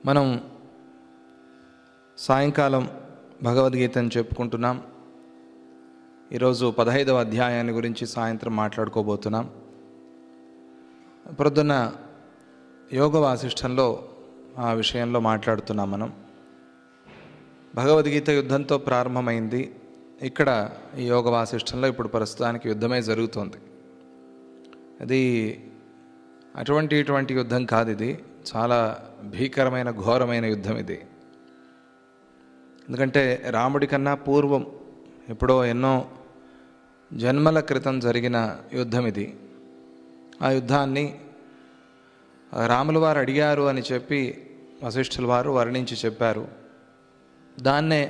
మనం సాయంకాలం భగవద్గీతను చెప్పుకుంటున్నాం. ఈరోజు 15వ అధ్యాయాన్ని గురించి సాయంత్రం మాట్లాడుకోబోతున్నాం. ప్రొద్దున యోగ వాసిష్టంలో ఆ విషయంలో మాట్లాడుతున్నాం. మనం భగవద్గీత యుద్ధంతో ప్రారంభమైంది. ఇక్కడ ఈ యోగ వాసిష్టంలో ఇప్పుడు ప్రస్తుతానికి యుద్ధమే జరుగుతోంది. అది ఇటువంటి యుద్ధం కాదు. ఇది చాలా భీకరమైన ఘోరమైన యుద్ధం ఇది. ఎందుకంటే రాముడి కన్నా పూర్వం ఎప్పుడో ఎన్నో జన్మల క్రితం జరిగిన యుద్ధం ఇది. ఆ యుద్ధాన్ని రాముల వారు అడిగారు అని చెప్పి వశిష్ఠుల వారు వర్ణించి చెప్పారు. దాన్నే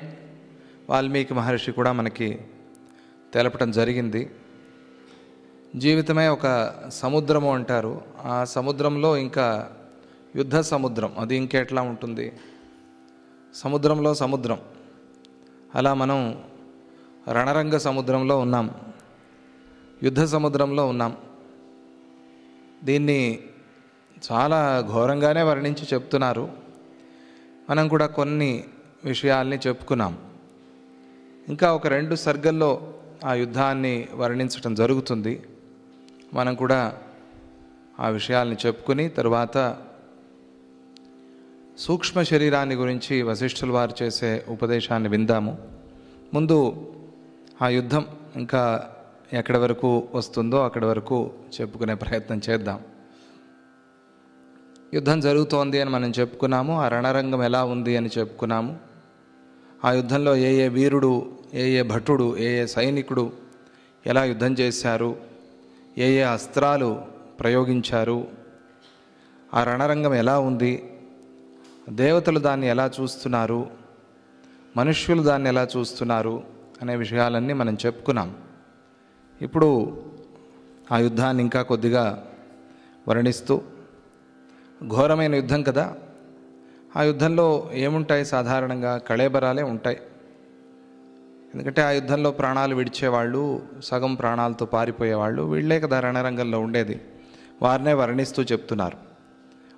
వాల్మీకి మహర్షి కూడా మనకి తెలపటం జరిగింది. జీవితమే ఒక సముద్రము అంటారు. ఆ సముద్రంలో ఇంకా యుద్ధ సముద్రం, అది ఇంకెట్లా ఉంటుంది? సముద్రంలో సముద్రం. అలా మనం రణరంగ సముద్రంలో ఉన్నాం, యుద్ధ సముద్రంలో ఉన్నాం. దీన్ని చాలా ఘోరంగానే వర్ణించి చెప్తున్నారు. మనం కూడా కొన్ని విషయాల్ని చెప్పుకున్నాం. ఇంకా ఒక 2 సర్గల్లో ఆ యుద్ధాన్ని వర్ణించటం జరుగుతుంది. మనం కూడా ఆ విషయాల్ని చెప్పుకుని తరువాత సూక్ష్మ శరీరాన్ని గురించి వశిష్ఠుల వారు చేసే ఉపదేశాన్ని విందాము. ముందు ఆ యుద్ధం ఇంకా ఎక్కడి వరకు వస్తుందో అక్కడి వరకు చెప్పుకునే ప్రయత్నం చేద్దాం. యుద్ధం జరుగుతోంది అని మనం చెప్పుకున్నాము. ఆ రణరంగం ఎలా ఉంది అని చెప్పుకున్నాము. ఆ యుద్ధంలో ఏ వీరుడు, ఏ భటుడు, ఏ సైనికుడు ఎలా యుద్ధం చేశారు, ఏ అస్త్రాలు ప్రయోగించారు, ఆ రణరంగం ఎలా ఉంది, దేవతలు దాన్ని ఎలా చూస్తున్నారు, మనుష్యులు దాన్ని ఎలా చూస్తున్నారు అనే విషయాలన్నీ మనం చెప్పుకున్నాం. ఇప్పుడు ఆ యుద్ధాన్ని ఇంకా కొద్దిగా వర్ణిస్తూ, ఘోరమైన యుద్ధం కదా. ఆ యుద్ధంలో ఏముంటాయి? సాధారణంగా కళేబరాలే ఉంటాయి. ఎందుకంటే ఆ యుద్ధంలో ప్రాణాలు విడిచేవాళ్ళు, సగం ప్రాణాలతో పారిపోయేవాళ్ళు వీళ్ళే కదా రణరంగంలో ఉండేది. వారినే వర్ణిస్తూ చెప్తున్నారు.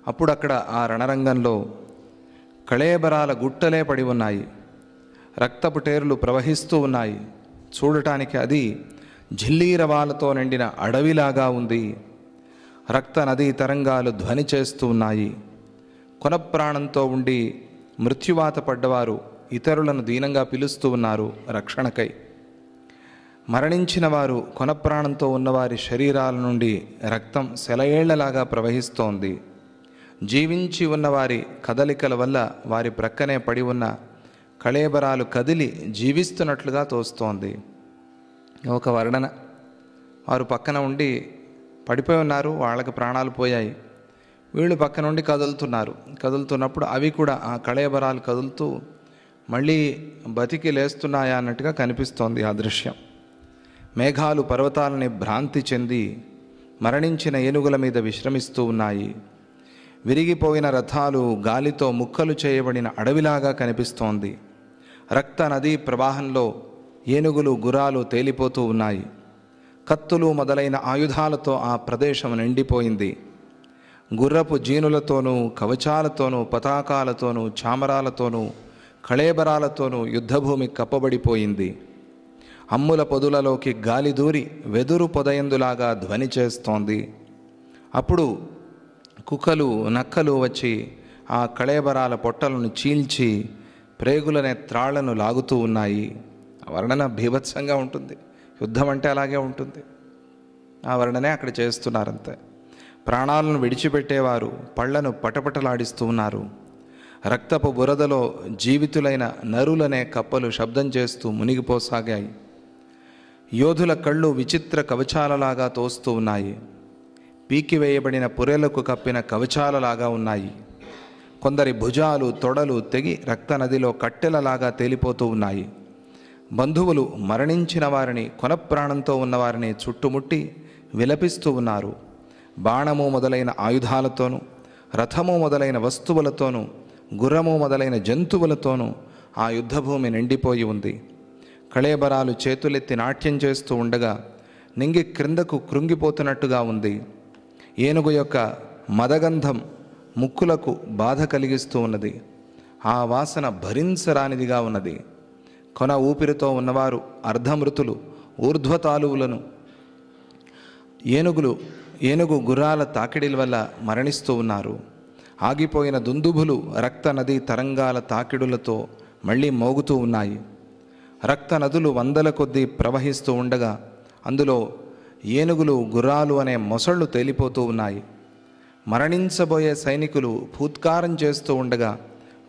అప్పుడు అక్కడ ఆ రణరంగంలో కళేబరాల గుట్టలే పడి ఉన్నాయి, రక్తపు టేరులు ప్రవహిస్తూ ఉన్నాయి. చూడటానికి అది జిల్లీరవాలతో నిండిన అడవిలాగా ఉంది. రక్త నదీ తరంగాలు ధ్వని చేస్తూ ఉన్నాయి. కొనప్రాణంతో ఉండి మృత్యువాత పడ్డవారు ఇతరులను దీనంగా పిలుస్తూ ఉన్నారు రక్షణకై. మరణించిన వారు కొనప్రాణంతో ఉన్నవారి శరీరాల నుండి రక్తం సెలయేళ్లలాగా ప్రవహిస్తోంది. జీవించి ఉన్నవారి కదలికల వల్ల వారి ప్రక్కనే పడి ఉన్న కళేబరాలు కదిలి జీవిస్తున్నట్లుగా తోస్తోంది. ఒక వర్ణన. వారు పక్కన ఉండి పడిపోయి ఉన్నారు, వాళ్ళకి ప్రాణాలు పోయాయి. వీళ్ళు పక్క నుండి కదులుతున్నప్పుడు అవి కూడా ఆ కళేబరాలు కదులుతూ మళ్ళీ బతికి లేస్తున్నాయా అన్నట్టుగా కనిపిస్తోంది ఆ దృశ్యం. మేఘాలు పర్వతాలని భ్రాంతి చెంది మరణించిన ఏనుగుల మీద విశ్రమిస్తూ ఉన్నాయి. విరిగిపోయిన రథాలు గాలితో ముక్కలు చేయబడిన అడవిలాగా కనిపిస్తోంది. రక్త నదీ ప్రవాహంలో ఏనుగులు, గుర్రాలు తేలిపోతూ ఉన్నాయి. కత్తులు మొదలైన ఆయుధాలతో ఆ ప్రదేశం నిండిపోయింది. గుర్రపు జీనులతోనూ, కవచాలతోనూ, పతాకాలతోనూ, చామరాలతోనూ, కళేబరాలతోనూ యుద్ధభూమి కప్పబడిపోయింది. అమ్ముల పొదులలోకి గాలి దూరి వెదురు పొదయందులాగా ధ్వని చేస్తోంది. అప్పుడు కుక్కలు, నక్కలు వచ్చి ఆ కళేబరాల పొట్టలను చీల్చి ప్రేగులనే త్రాళ్లను లాగుతూ ఉన్నాయి. వర్ణన భీభత్సంగా ఉంటుంది. యుద్ధం అంటే అలాగే ఉంటుంది. ఆ వర్ణనే అక్కడ చేస్తున్నారంతే. ప్రాణాలను విడిచిపెట్టేవారు పళ్లను పటపటలాడిస్తూ ఉన్నారు. రక్తపు బురదలో జీవితులైన నరులనే కప్పలు శబ్దం చేస్తూ మునిగిపోసాగాయి. యోధుల కళ్ళు విచిత్ర కవచాలలాగా తోస్తూ ఉన్నాయి. పీకివేయబడిన పురేలకు కప్పిన కవచాలలాగా ఉన్నాయి. కొందరి భుజాలు, తొడలు తెగి రక్తనదిలో కట్టెలలాగా తేలిపోతూ ఉన్నాయి. బంధువులు మరణించిన వారిని, కొనప్రాణంతో ఉన్నవారిని చుట్టుముట్టి విలపిస్తూ ఉన్నారు. బాణము మొదలైన ఆయుధాలతోనూ, రథము మొదలైన వస్తువులతోనూ, గుర్రము మొదలైన జంతువులతోనూ ఆ యుద్ధభూమి నిండిపోయి ఉంది. కళేబరాలు చేతులెత్తి నాట్యం చేస్తూ ఉండగా నింగి క్రిందకు కృంగిపోతున్నట్టుగా ఉంది. ఏనుగు యొక్క మదగంధం ముక్కులకు బాధ కలిగిస్తూ ఉన్నది. ఆ వాసన భరించరానిదిగా ఉన్నది. కొన ఊపిరితో ఉన్నవారు అర్ధమృతులు ఊర్ధ్వతాలువులను ఏనుగు గుర్రాల తాకిడిల వల్ల మరణిస్తూ ఉన్నారు. ఆగిపోయిన దుందుభులు రక్త నది తరంగాల తాకిడులతో మళ్ళీ మోగుతూ ఉన్నాయి. రక్త నదులు వందల కొద్దీ ప్రవహిస్తూ ఉండగా అందులో ఏనుగులు గుర్రాలు అనే మొసళ్ళు తేలిపోతూ ఉన్నాయి. మరణించబోయే సైనికులు ఫూత్కారం చేస్తూ ఉండగా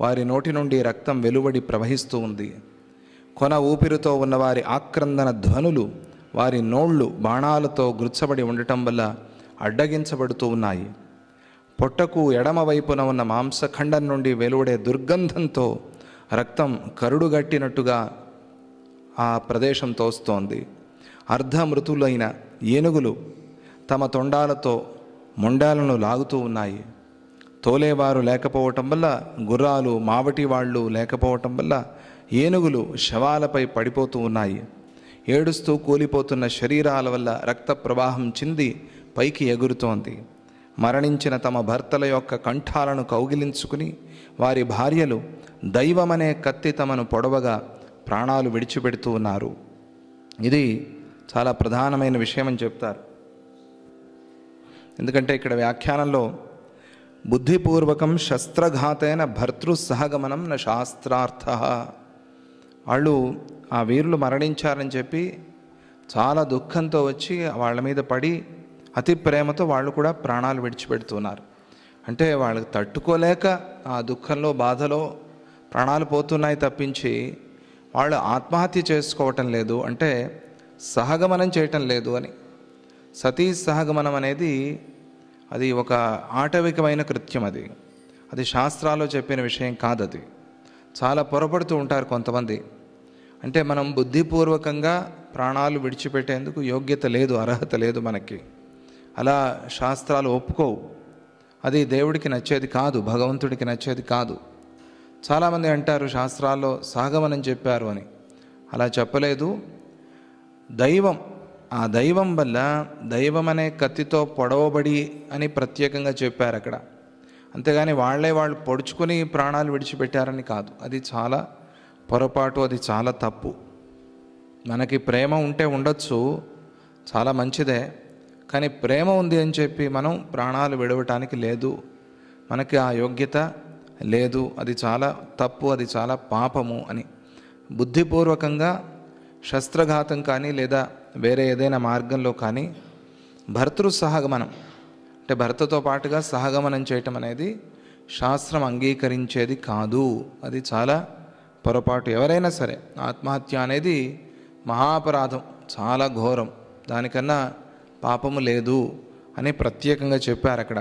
వారి నోటి నుండి రక్తం వెలువడి ప్రవహిస్తూ ఉంది. కొన ఊపిరితో ఉన్నవారి ఆక్రందన ధ్వనులు వారి నోళ్ళు బాణాలతో గుర్చబడి ఉండటం వల్ల అడ్డగించబడుతూ ఉన్నాయి. పొట్టకు ఎడమ వైపున ఉన్న మాంసఖండం నుండి వెలువడే దుర్గంధంతో రక్తం కరుడుగట్టినట్టుగా ఆ ప్రదేశం తోస్తోంది. అర్ధమృతులైన ఏనుగులు తమ తొండాలతో మొండాలను లాగుతూ ఉన్నాయి. తోలేవారు లేకపోవటం వల్ల, గుర్రాలు మావటి వాళ్ళు లేకపోవటం వల్ల ఏనుగులు శవాలపై పడిపోతూ ఉన్నాయి. ఏడుస్తూ కూలిపోతున్న శరీరాల వల్ల రక్త ప్రవాహం చింది పైకి ఎగురుతోంది. మరణించిన తమ భర్తల యొక్క కంఠాలను కౌగిలించుకుని వారి భార్యలు దైవమనే కత్తి తమను పొడవగా ప్రాణాలు విడిచిపెడుతూ ఉన్నారు. ఇది చాలా ప్రధానమైన విషయం అని చెప్తారు. ఎందుకంటే ఇక్కడ వ్యాఖ్యానంలో బుద్ధిపూర్వకం శస్త్రఘాతైన భర్తృసహగమనం న శాస్త్రార్థ, వాళ్ళు ఆ వీరులు మరణించారని చెప్పి చాలా దుఃఖంతో వచ్చి వాళ్ళ మీద పడి అతి ప్రేమతో వాళ్ళు కూడా ప్రాణాలు విడిచిపెడుతున్నారు. అంటే వాళ్ళకి తట్టుకోలేక ఆ దుఃఖంలో బాధలో ప్రాణాలు పోతున్నాయి తప్పించి వాళ్ళు ఆత్మహత్య చేసుకోవటం లేదు, అంటే సహగమనం చేయటం లేదు అని. సతీ సహగమనం అనేది అది ఒక ఆటవికమైన కృత్యం. అది శాస్త్రాల్లో చెప్పిన విషయం కాదు. అది చాలా పొరపడుతూ ఉంటారు కొంతమంది. అంటే మనం బుద్ధిపూర్వకంగా ప్రాణాలు విడిచిపెట్టేందుకు యోగ్యత లేదు, అర్హత లేదు మనకి. అలా శాస్త్రాలు ఒప్పుకోవు. అది దేవుడికి నచ్చేది కాదు, భగవంతుడికి నచ్చేది కాదు. చాలామంది అంటారు శాస్త్రాల్లో సహగమనం చెప్పారు అని. అలా చెప్పలేదు. దైవం, ఆ దైవం వల్ల దైవం అనే కత్తితో పొడవబడి అని ప్రత్యేకంగా చెప్పారు అక్కడ. అంతేగాని వాళ్ళు పొడుచుకొని ప్రాణాలు విడిచిపెట్టారని కాదు. అది చాలా పొరపాటు, అది చాలా తప్పు. మనకి ప్రేమ ఉంటే ఉండొచ్చు, చాలా మంచిదే. కానీ ప్రేమ ఉంది అని చెప్పి మనం ప్రాణాలు విడవటానికి లేదు, మనకి ఆ యోగ్యత లేదు. అది చాలా తప్పు, అది చాలా పాపము అని. బుద్ధిపూర్వకంగా శస్త్రఘాతం కానీ లేదా వేరే ఏదైనా మార్గంలో కానీ భర్తృ సహగమనం అంటే భర్తతో పాటుగా సహగమనం చేయటం అనేది శాస్త్రం అంగీకరించేది కాదు. అది చాలా పొరపాటు. ఎవరైనా సరే ఆత్మహత్య అనేది మహాపరాధం, చాలా ఘోరం, దానికన్నా పాపము లేదు అని ప్రత్యేకంగా చెప్పారు అక్కడ.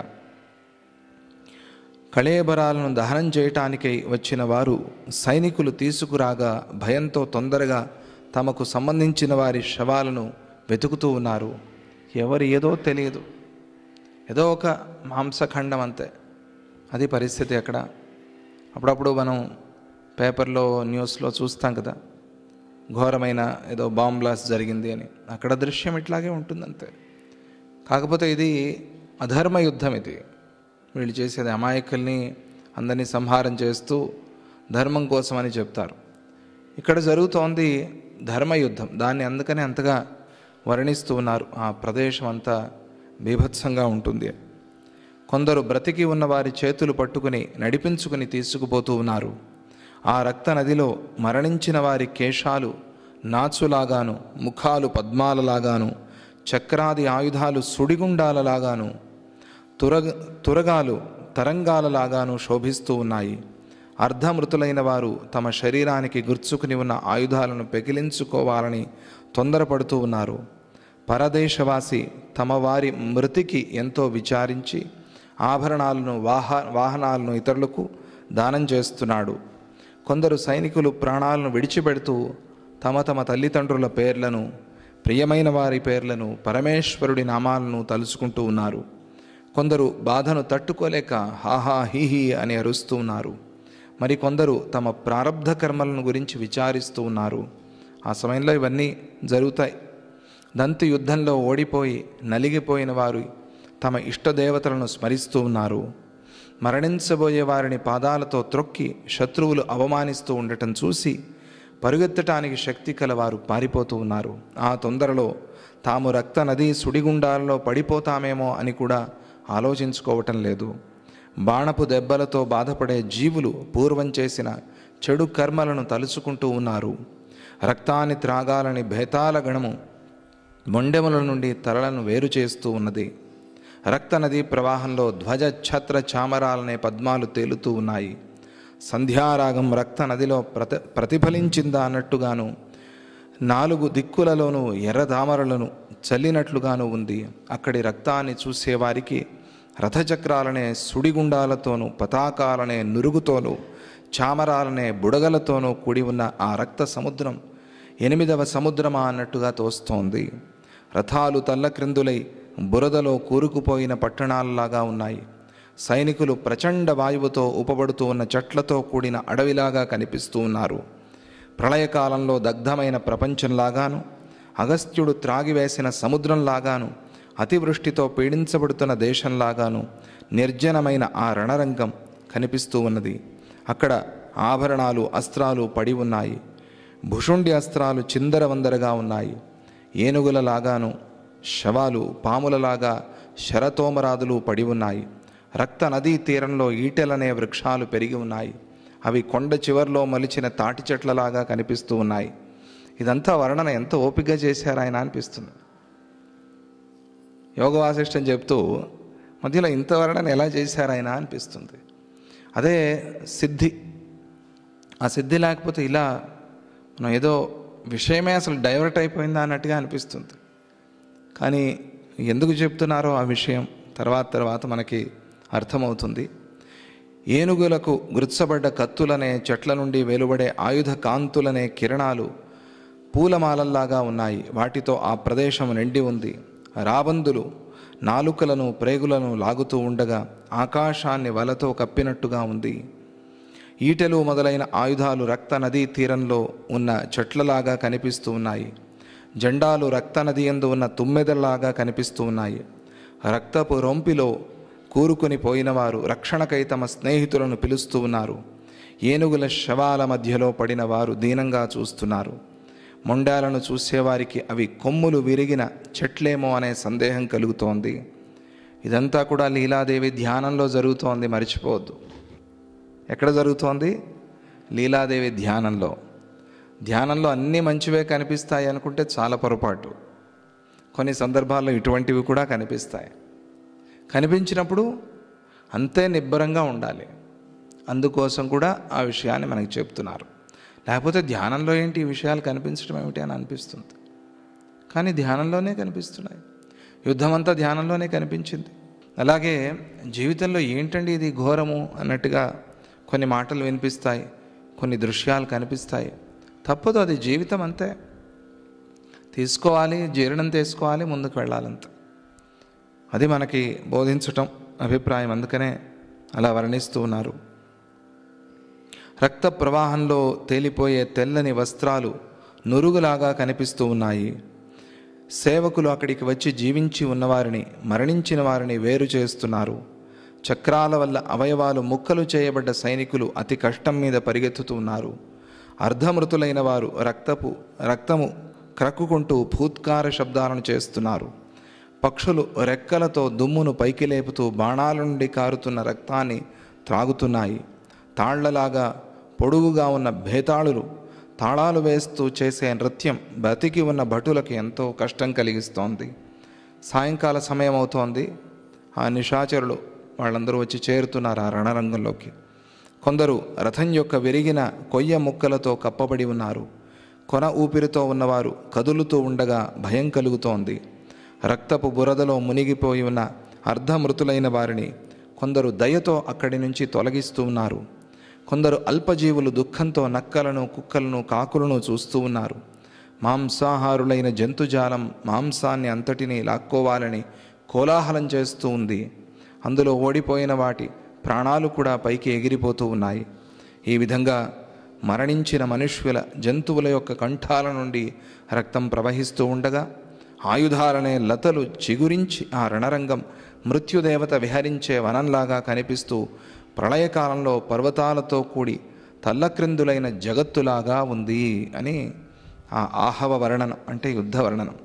కళేబరాలను దహనం చేయటానికై వచ్చిన వారు సైనికులు తీసుకురాగా భయంతో తొందరగా తమకు సంబంధించిన వారి శవాలను వెతుకుతూ ఉన్నారు. ఎవరు ఏదో తెలియదు, ఏదో ఒక మాంసఖండం అంతే. అది పరిస్థితి అక్కడ. అప్పుడప్పుడు మనం పేపర్లో న్యూస్లో చూస్తాం కదా, ఘోరమైన ఏదో బాంబ్ బ్లాస్ట్ జరిగింది అని. అక్కడ దృశ్యం ఇట్లాగే ఉంటుందంతే. కాకపోతే ఇది అధర్మ యుద్ధం. ఇది వీళ్ళు చేసేది అమాయకుల్ని అందరినీ సంహారం చేస్తూ ధర్మం కోసమని చెప్తారు. ఇక్కడ జరుగుతోంది ధర్మయుద్ధం. దాన్ని అందుకని అంతగా వర్ణిస్తూ ఉన్నారు. ఆ ప్రదేశం అంతా బీభత్సంగా ఉంటుంది. కొందరు బ్రతికి ఉన్న వారి చేతులు పట్టుకుని నడిపించుకుని తీసుకుపోతూ ఉన్నారు. ఆ రక్త నదిలో మరణించిన వారి కేశాలు నాచులాగాను, ముఖాలు పద్మాలలాగాను, చక్రాది ఆయుధాలు సుడిగుండాలలాగాను, తురగాలు తరంగాలలాగాను శోభిస్తూ ఉన్నాయి. అర్ధమృతులైన వారు తమ శరీరానికి గుర్చుకుని ఉన్న ఆయుధాలను పెకిలించుకోవాలని తొందరపడుతూ ఉన్నారు. పరదేశవాసి తమ వారి మృతికి ఎంతో విచారించి ఆభరణాలను, వాహనాలను ఇతరులకు దానం చేస్తున్నాడు. కొందరు సైనికులు ప్రాణాలను విడిచిపెడుతూ తమ తమ తల్లిదండ్రుల పేర్లను, ప్రియమైన వారి పేర్లను, పరమేశ్వరుడి నామాలను తలుచుకుంటూ ఉన్నారు. కొందరు బాధను తట్టుకోలేక హాహా హీహీ అని అరుస్తూ ఉన్నారు. మరికొందరు తమ ప్రారబ్ధ కర్మలను గురించి విచారిస్తూ ఉన్నారు. ఆ సమయంలో ఇవన్నీ జరుగుతాయి. దంతు యుద్ధంలో ఓడిపోయి నలిగిపోయిన వారు తమ ఇష్టదేవతలను స్మరిస్తూ ఉన్నారు. మరణించబోయే వారిని పాదాలతో త్రొక్కి శత్రువులు అవమానిస్తూ ఉండటం చూసి పరుగెత్తటానికి శక్తి కలవారు పారిపోతూ ఉన్నారు. ఆ తొందరలో తాము రక్త నది సుడిగుండాలలో పడిపోతామేమో అని కూడా ఆలోచించుకోవటం లేదు. బాణపు దెబ్బలతో బాధపడే జీవులు పూర్వం చేసిన చెడు కర్మలను తలుచుకుంటూ ఉన్నారు. రక్తాన్ని త్రాగాలని భేతాల గణము మొండెముల నుండి తలలను వేరు చేస్తూ ఉన్నది. రక్త నదీ ప్రవాహంలో ధ్వజ ఛత్ర చామరాలనే పద్మాలు తేలుతూ ఉన్నాయి. సంధ్యారాగం రక్త నదిలో ప్రతిఫలించిందా అన్నట్టుగాను 4 దిక్కులలోనూ ఎర్రదామరలను చల్లినట్లుగాను ఉంది. అక్కడి రక్తాన్ని చూసేవారికి రథచక్రాలనే సుడిగుండాలతోనూ పతాకాలనే నురుగుతోనూ చామరాలనే బుడగలతోనూ కూడి ఉన్న ఆ రక్త సముద్రం 8వ సముద్రమా అన్నట్టుగా తోస్తోంది. రథాలు తల్లక్రిందులై బురదలో కూరుకుపోయిన పట్టణాలలాగా ఉన్నాయి. సైనికులు ప్రచండ వాయువుతో ఉపబడుతూ ఉన్న చెట్లతో కూడిన అడవిలాగా కనిపిస్తూ ఉన్నారు. ప్రళయకాలంలో దగ్ధమైన ప్రపంచంలాగాను, అగస్త్యుడు త్రాగివేసిన సముద్రంలాగాను, అతివృష్టితో పీడించబడుతున్న దేశంలాగాను నిర్జనమైన ఆ రణరంగం కనిపిస్తూ ఉన్నది. అక్కడ ఆభరణాలు, అస్త్రాలు పడి ఉన్నాయి. భుషుండి అస్త్రాలు చిందరవందరగా ఉన్నాయి. ఏనుగులలాగాను, శవాలు, పాములలాగా శరతోమరాదులు పడి ఉన్నాయి. రక్త నదీ తీరంలో ఈటెలనే వృక్షాలు పెరిగి ఉన్నాయి. అవి కొండ చివర్లో మలిచిన తాటి చెట్లలాగా కనిపిస్తూ ఉన్నాయి. ఇదంతా వర్ణన ఎంత ఓపికగా చేశారు ఆయన అనిపిస్తుంది. యోగ వాసిష్టం చెప్తూ మధ్యలో ఇంత వర్ణన ఎలా చేశారు ఆయన అనిపిస్తుంది. అదే సిద్ధి. ఆ సిద్ధి లేకపోతే ఇలా మనం ఏదో విషయమే అసలు డైవర్ట్ అయిపోయిందా అన్నట్టుగా అనిపిస్తుంది. కానీ ఎందుకు చెప్తున్నారో ఆ విషయం తర్వాత మనకి అర్థమవుతుంది. ఏనుగులకు గుర్చబడ్డ కత్తులనే, చెట్ల నుండి వెలువడే ఆయుధ కాంతులనే కిరణాలు పూలమాలల్లాగా ఉన్నాయి. వాటితో ఆ ప్రదేశం నిండి ఉంది. రాబందులు నాలుకలను, ప్రేగులను లాగుతూ ఉండగా ఆకాశాన్ని వలతో కప్పినట్టుగా ఉంది. ఈటెలు మొదలైన ఆయుధాలు రక్త నదీ తీరంలో ఉన్న చెట్లలాగా కనిపిస్తూ ఉన్నాయి. జెండాలు రక్త నది యందు ఉన్న తుమ్మెదలాగా కనిపిస్తూ ఉన్నాయి. రక్తపు రొంపిలో కూరుకొని పోయినవారు రక్షణకై తమ స్నేహితులను పిలుస్తూ ఉన్నారు. ఏనుగుల శవాల మధ్యలో పడిన వారు దీనంగా చూస్తున్నారు. మొండాలను చూసేవారికి అవి కొమ్ములు విరిగిన చెట్లేమో అనే సందేహం కలుగుతోంది. ఇదంతా కూడా లీలాదేవి ధ్యానంలో జరుగుతోంది, మర్చిపోవద్దు. ఎక్కడ జరుగుతోంది? లీలాదేవి ధ్యానంలో. ధ్యానంలో అన్నీ మంచివే కనిపిస్తాయి అనుకుంటే చాలా పొరపాటు. కొన్ని సందర్భాల్లో ఇటువంటివి కూడా కనిపిస్తాయి. కనిపించినప్పుడు అంతే నిబ్బరంగా ఉండాలి. అందుకోసం కూడా ఆ విషయాన్ని మనకి చెప్తున్నారు. లేకపోతే ధ్యానంలో ఏంటి ఈ విషయాలు కనిపించడం ఏమిటి అని అనిపిస్తుంది. కానీ ధ్యానంలోనే కనిపిస్తున్నాయి. యుద్ధమంతా ధ్యానంలోనే కనిపించింది. అలాగే జీవితంలో ఏంటండి ఇది ఘోరము అన్నట్టుగా కొన్ని మాటలు వినిపిస్తాయి, కొన్ని దృశ్యాలు కనిపిస్తాయి. తప్పదు, అది జీవితం అంతే. తీసుకోవాలి, జీర్ణం చేసుకోవాలి, ముందుకు వెళ్ళాలంత. అది మనకి బోధించటం అభిప్రాయం. అందుకనే అలా వర్ణిస్తూ ఉన్నారు. రక్త ప్రవాహంలో తేలిపోయే తెల్లని వస్త్రాలు నురుగులాగా కనిపిస్తూ ఉన్నాయి. సేవకులు అక్కడికి వచ్చి జీవించి ఉన్నవారిని, మరణించిన వారిని వేరు చేస్తున్నారు. చక్రాల వల్ల అవయవాలు ముక్కలు చేయబడ్డ సైనికులు అతి కష్టం మీద పరిగెత్తుతూ ఉన్నారు. అర్ధమృతులైన వారు రక్తము క్రక్కుకుంటూ భూత్కార శబ్దాలను చేస్తున్నారు. పక్షులు రెక్కలతో దుమ్మును పైకి లేపుతూ బాణాల నుండి కారుతున్న రక్తాన్ని త్రాగుతున్నాయి. తాళ్లలాగా పొడుగుగా ఉన్న భేతాళులు తాళాలు వేస్తూ చేసే నృత్యం బతికి ఉన్న భటులకు ఎంతో కష్టం కలిగిస్తోంది. సాయంకాల సమయం అవుతోంది. ఆ నిశాచరులు వాళ్ళందరూ వచ్చి చేరుతున్నారు ఆ రణరంగంలోకి. కొందరు రథం యొక్క విరిగిన కొయ్య ముక్కలతో కప్పబడి ఉన్నారు. కొన ఊపిరితో ఉన్నవారు కదులుతూ ఉండగా భయం కలుగుతోంది. రక్తపు బురదలో మునిగిపోయి ఉన్న అర్ధమృతులైన వారిని కొందరు దయతో అక్కడి నుంచి తొలగిస్తూ ఉన్నారు. కొందరు అల్పజీవులు దుఃఖంతో నక్కలను, కుక్కలను, కాకులను చూస్తూ ఉన్నారు. మాంసాహారులైన జంతుజాలం మాంసాన్ని అంతటినీ లాక్కోవాలని కోలాహలం చేస్తూ ఉంది. అందులో ఓడిపోయిన వాటి ప్రాణాలు కూడా పైకి ఎగిరిపోతూ ఉన్నాయి. ఈ విధంగా మరణించిన మనుష్యుల, జంతువుల యొక్క కంఠాల నుండి రక్తం ప్రవహిస్తూ ఉండగా ఆయుధాలనే లతలు చిగురించి ఆ రణరంగం మృత్యుదేవత విహరించే వనంలాగా కనిపిస్తూ ప్రళయకాలంలో పర్వతాలతో కూడి తల్లక్రిందులైన జగత్తులాగా ఉంది అని ఆ ఆహవ వర్ణనం అంటే యుద్ధ వర్ణనం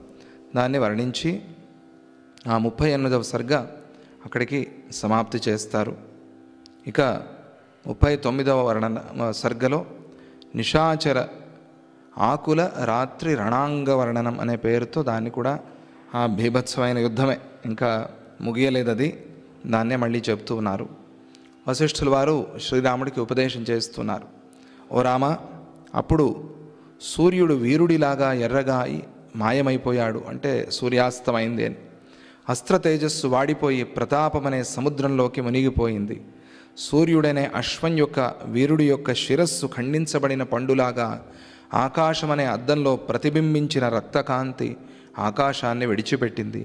దాన్ని వర్ణించి ఆ 38వ సర్గ అక్కడికి సమాప్తి చేస్తారు. ఇక 39వ సర్గలో నిశాచర ఆకుల రాత్రి రణాంగ వర్ణనం అనే పేరుతో దాన్ని కూడా ఆ బీభత్సమైన యుద్ధమే, ఇంకా ముగియలేదు అది, దాన్నే మళ్ళీ చెప్తూ ఉన్నారు. వశిష్ఠుల వారు శ్రీరాముడికి ఉపదేశం చేస్తున్నారు. ఓ రామ, అప్పుడు సూర్యుడు వీరుడిలాగా ఎర్రగా మాయమైపోయాడు, అంటే సూర్యాస్తమైంది అని. అస్త్ర తేజస్సు వాడిపోయి ప్రతాపమనే సముద్రంలోకి మునిగిపోయింది. సూర్యుడనే అశ్వం యొక్క వీరుడి యొక్క శిరస్సు ఖండించబడిన పండులాగా ఆకాశమనే అద్దంలో ప్రతిబింబించిన రక్తకాంతి ఆకాశాన్ని విడిచిపెట్టింది.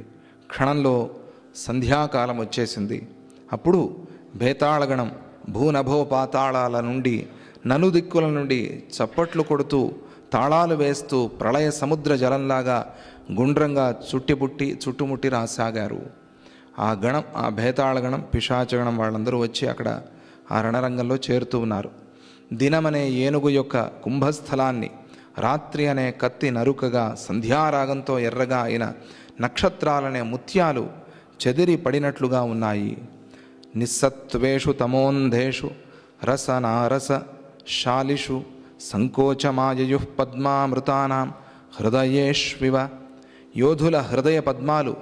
క్షణంలో సంధ్యాకాలం వచ్చేసింది. అప్పుడు భేతాళగణం భూనభో పాతాళాల నుండి నలుదిక్కుల నుండి చప్పట్లు కొడుతూ తాళాలు వేస్తూ ప్రళయ సముద్ర జలంలాగా గుండ్రంగా చుట్టుముట్టి రాసాగారు. ఆ భేతాళగణం పిశాచగణం వాళ్ళందరూ వచ్చి అక్కడ ఆ రణరంగంలో చేరుతూ ఉన్నారు. దినమనే ఏనుగు యొక్క కుంభస్థలాన్ని రాత్రి అనే కత్తి నరుకగా సంధ్యారాగంతో ఎర్రగా అయిన నక్షత్రాలనే ముత్యాలు చెదిరి పడినట్లుగా ఉన్నాయి. నిస్సత్వేషు తమోంధేషు రసనారస శాలిషు సంకోచమాయయు పద్మామృతానాం హృదయేష్వివ. యోధుల హృదయ పద్మాలు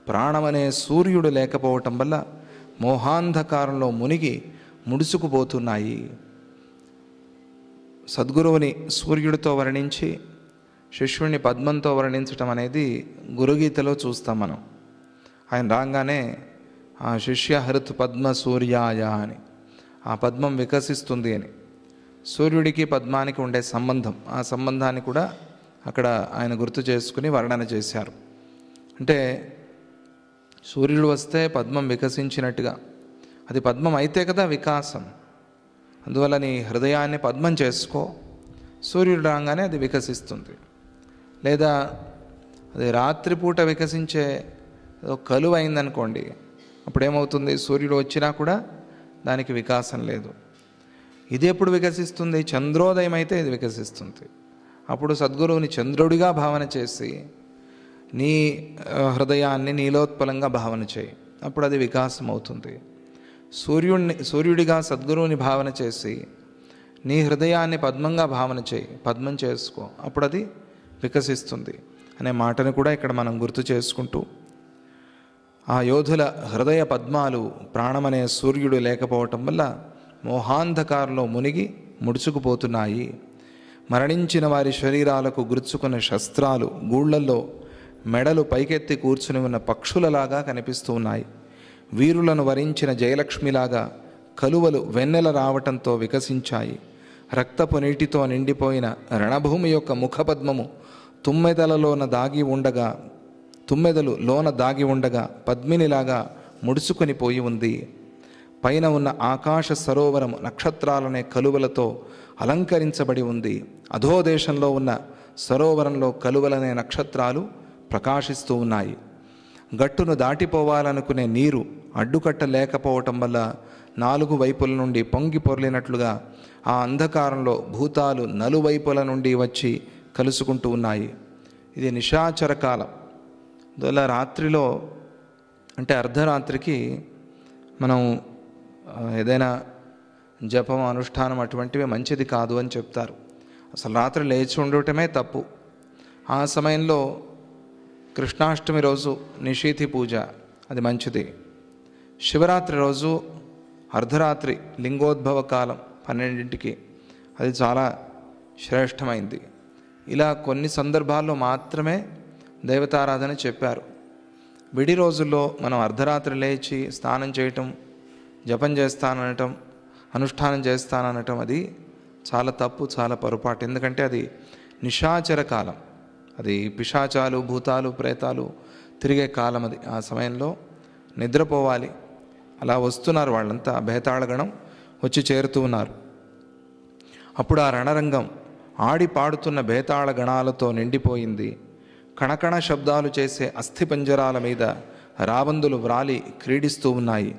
ప్రాణమనే సూర్యుడు లేకపోవటం వల్ల మోహాంధకారంలో మునిగి ముడుచుకుపోతున్నాయి. సద్గురువుని సూర్యుడితో వర్ణించి శిష్యుడిని పద్మంతో వర్ణించటం అనేది గురుగీతలో చూస్తాం మనం. ఆయన రాగానే ఆ శిష్య హృత్ పద్మ సూర్యాయ అని, ఆ పద్మం వికసిస్తుంది అని. సూర్యుడికి పద్మానికి ఉండే సంబంధం, ఆ సంబంధాన్ని కూడా అక్కడ ఆయన గుర్తు చేసుకుని వర్ణన చేశారు. అంటే సూర్యుడు వస్తే పద్మం వికసించినట్టుగా, అది పద్మం అయితే కదా వికాసం. అందువల్ల నీ హృదయాన్ని పద్మం చేసుకో, సూర్యుడు రాగానే అది వికసిస్తుంది. లేదా అది రాత్రిపూట వికసించే కలువ అయిందనుకోండి, అప్పుడేమవుతుంది, సూర్యుడు వచ్చినా కూడా దానికి వికాసం లేదు. ఇది ఎప్పుడు వికసిస్తుంది? చంద్రోదయం అయితే ఇది వికసిస్తుంది. అప్పుడు సద్గురువుని చంద్రుడిగా భావన చేసి నీ హృదయాన్ని నీలోత్పలంగా భావన చేయి, అప్పుడు అది వికాసం అవుతుంది. సూర్యుడిగా సద్గురువుని భావన చేసి నీ హృదయాన్ని పద్మంగా భావన చేయి, పద్మం చేసుకో, అప్పుడు అది వికసిస్తుంది అనే మాటను కూడా ఇక్కడ మనం గుర్తు చేసుకుంటూ, ఆ యోధుల హృదయ పద్మాలు ప్రాణమనే సూర్యుడు లేకపోవటం వల్ల మోహాంధకారంలో మునిగి ముడుచుకుపోతున్నాయి. మరణించిన వారి శరీరాలకు గుర్చుకున్న శస్త్రాలు గూళ్లల్లో మెడలు పైకెత్తి కూర్చుని ఉన్న పక్షులలాగా కనిపిస్తూ ఉన్నాయి. వీరులను వరించిన జయలక్ష్మిలాగా కలువలు వెన్నెల రావటంతో వికసించాయి. రక్తపు నీటితో నిండిపోయిన రణభూమి యొక్క ముఖపద్మము తుమ్మెదలు లోన దాగి ఉండగా పద్మినిలాగా ముడుచుకొని పోయి ఉంది. పైన ఉన్న ఆకాశ సరోవరం నక్షత్రాలనే కలువలతో అలంకరించబడి ఉంది. అధోదేశంలో ఉన్న సరోవరంలో కలువలనే నక్షత్రాలు ప్రకాశిస్తూ ఉన్నాయి. గట్టును దాటిపోవాలనుకునే నీరు అడ్డుకట్ట లేకపోవటం వల్ల 4 వైపుల నుండి పొంగి పొర్లినట్లుగా ఆ అంధకారంలో భూతాలు నలువైపుల నుండి వచ్చి కలుసుకుంటూ ఉన్నాయి. ఇది నిశాచర కాలం. అందువల్ల రాత్రిలో అంటే అర్ధరాత్రికి మనం ఏదైనా జపం అనుష్ఠానం అటువంటివి మంచిది కాదు అని చెప్తారు. అసలు రాత్రి లేచి ఉండటమే తప్పు. ఆ సమయంలో కృష్ణాష్టమి రోజు నిశీథి పూజ అది మంచిది. శివరాత్రి రోజు అర్ధరాత్రి లింగోద్భవ కాలం 12ంటికి అది చాలా శ్రేష్టమైంది. ఇలా కొన్ని సందర్భాల్లో మాత్రమే దేవతారాధన చెప్పారు. విడి రోజుల్లో మనం అర్ధరాత్రి లేచి స్నానం చేయటం, జపం చేస్తాననటం, అనుష్ఠానం చేస్తాననటం అది చాలా తప్పు, చాలా పొరపాటు. ఎందుకంటే అది నిశాచర కాలం, అది పిశాచాలు భూతాలు ప్రేతాలు తిరిగే కాలం. అది ఆ సమయంలో నిద్రపోవాలి. అలా వస్తున్నారు వాళ్ళంతా, భేతాళగణం వచ్చి చేరుతూ ఉన్నారు. అప్పుడు ఆ రణరంగం ఆడి పాడుతున్న భేతాళ గణాలతో నిండిపోయింది. కణకణ శబ్దాలు చేసే అస్థిపంజరాల మీద రాబందులు వ్రాలి క్రీడిస్తూ ఉన్నాయి.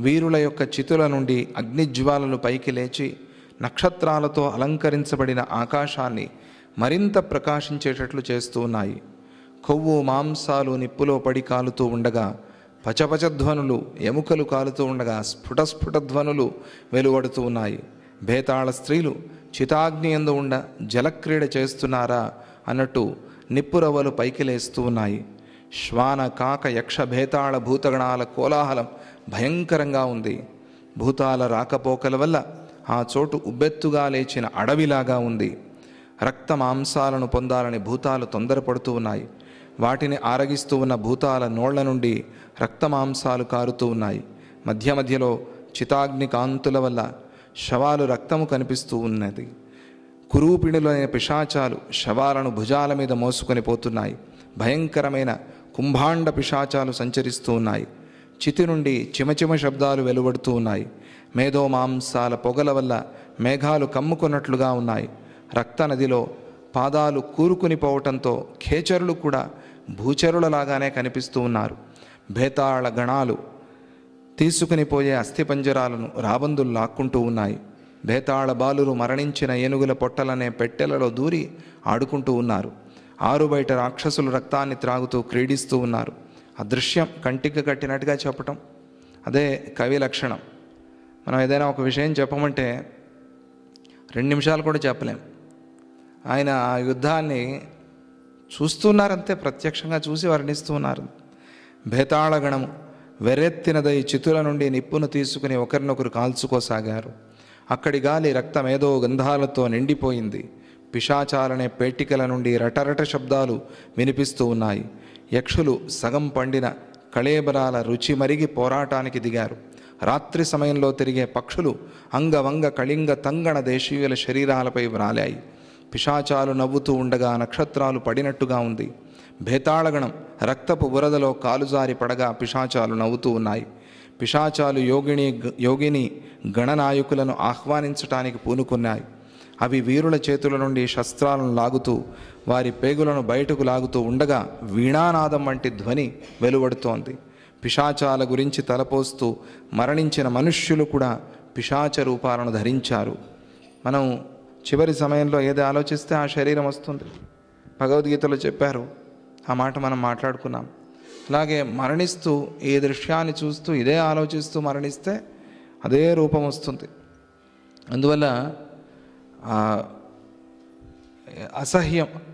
వీరుల యొక్క చితుల నుండి అగ్నిజ్వాలలు పైకి లేచి నక్షత్రాలతో అలంకరించబడిన ఆకాశాన్ని మరింత ప్రకాశించేటట్లు చేస్తూ ఉన్నాయి. కొవ్వు మాంసాలు నిప్పులో పడి కాలుతూ ఉండగా పచపచధ్వనులు, ఎముకలు కాలుతూ ఉండగా స్ఫుట ధ్వనులు వెలువడుతూ ఉన్నాయి. భేతాళ స్త్రీలు చితాగ్ని యందు ఉండ జలక్రీడ చేస్తున్నారా అన్నట్టు నిప్పురవ్వలు పైకి లేస్తూ ఉన్నాయి. శ్వాన, కాక, యక్ష, భేతాళ భూతగణాల కోలాహలం భయంకరంగా ఉంది. భూతాల రాకపోకల వల్ల ఆ చోటు ఉబ్బెత్తుగా లేచిన అడవిలాగా ఉంది. రక్త మాంసాలను పొందాలని భూతాలు తొందరపడుతూ ఉన్నాయి. వాటిని ఆరగిస్తూ ఉన్న భూతాల నోళ్ల నుండి రక్తమాంసాలు కారుతూ ఉన్నాయి. మధ్య మధ్యలో చితాగ్ని కాంతుల వల్ల శవాలు రక్తము కనిపిస్తూ ఉన్నది. కురూపిణులైన పిశాచాలు శవాలను భుజాల మీద మోసుకొని పోతున్నాయి. భయంకరమైన కుంభాండ పిశాచాలు సంచరిస్తూ ఉన్నాయి. చితి నుండి చిమచిమ శబ్దాలు వెలువడుతూ ఉన్నాయి. మేధో మాంసాల పొగల వల్ల మేఘాలు కమ్ముకున్నట్లుగా ఉన్నాయి. రక్త నదిలో పాదాలు కూరుకుని పోవటంతో ఖేచరులు కూడా భూచరులలాగానే కనిపిస్తూ ఉన్నారు. భేతాళ గణాలు తీసుకుని పోయే అస్థిపంజరాలను రాబందులు లాక్కుంటూ ఉన్నాయి. భేతాళ బాలురు మరణించిన ఏనుగుల పొట్టలనే పెట్టెలలో దూరి ఆడుకుంటూ ఉన్నారు. ఆరుబయట రాక్షసులు రక్తాన్ని త్రాగుతూ క్రీడిస్తూ ఉన్నారు. అదృశ్యం కంటికి కట్టినట్టుగా చెప్పటం అదే కవి లక్షణం. మనం ఏదైనా ఒక విషయం చెప్పమంటే 2 నిమిషాలు కూడా చెప్పలేం. ఆయన ఆ యుద్ధాన్ని చూస్తున్నారంతే, ప్రత్యక్షంగా చూసి వర్ణిస్తూ ఉన్నారు. భేతాళగణము వెర్రెత్తినదై చితుల నుండి నిప్పును తీసుకుని ఒకరినొకరు కాల్చుకోసాగారు. అక్కడి గాలి రక్తమేదో గంధాలతో నిండిపోయింది. పిశాచాలనే పేటికల నుండి రటరట శబ్దాలు వినిపిస్తూ ఉన్నాయి. యక్షులు సగం పండిన కళేబరాల రుచి మరిగి పోరాటానికి దిగారు. రాత్రి సమయంలో తిరిగే పక్షులు అంగవంగ కళింగ తంగణ దేశీయుల శరీరాలపై వ్రాలాయి. పిశాచాలు నవ్వుతూ ఉండగా నక్షత్రాలు పడినట్టుగా ఉంది. భేతాళగణం రక్తపు బురదలో కాలుజారి పడగా పిశాచాలు నవ్వుతూ ఉన్నాయి. పిశాచాలు యోగిని గణనాయకులను ఆహ్వానించటానికి పూనుకున్నాయి. అవి వీరుల చేతుల నుండి శస్త్రాలను లాగుతూ వారి పేగులను బయటకు లాగుతూ ఉండగా వీణానాదం వంటి ధ్వని వెలువడుతోంది. పిశాచాల గురించి తలపోస్తూ మరణించిన మనుష్యులు కూడా పిశాచ రూపాలను ధరించారు. మనం చివరి సమయంలో ఏది ఆలోచిస్తే ఆ శరీరం వస్తుంది. భగవద్గీతలో చెప్పారు, ఆ మాట మనం మాట్లాడుకున్నాం. అలాగే మరణిస్తూ ఈ దృశ్యాన్ని చూస్తూ ఇదే ఆలోచిస్తూ మరణిస్తే అదే రూపం వస్తుంది. అందువల్ల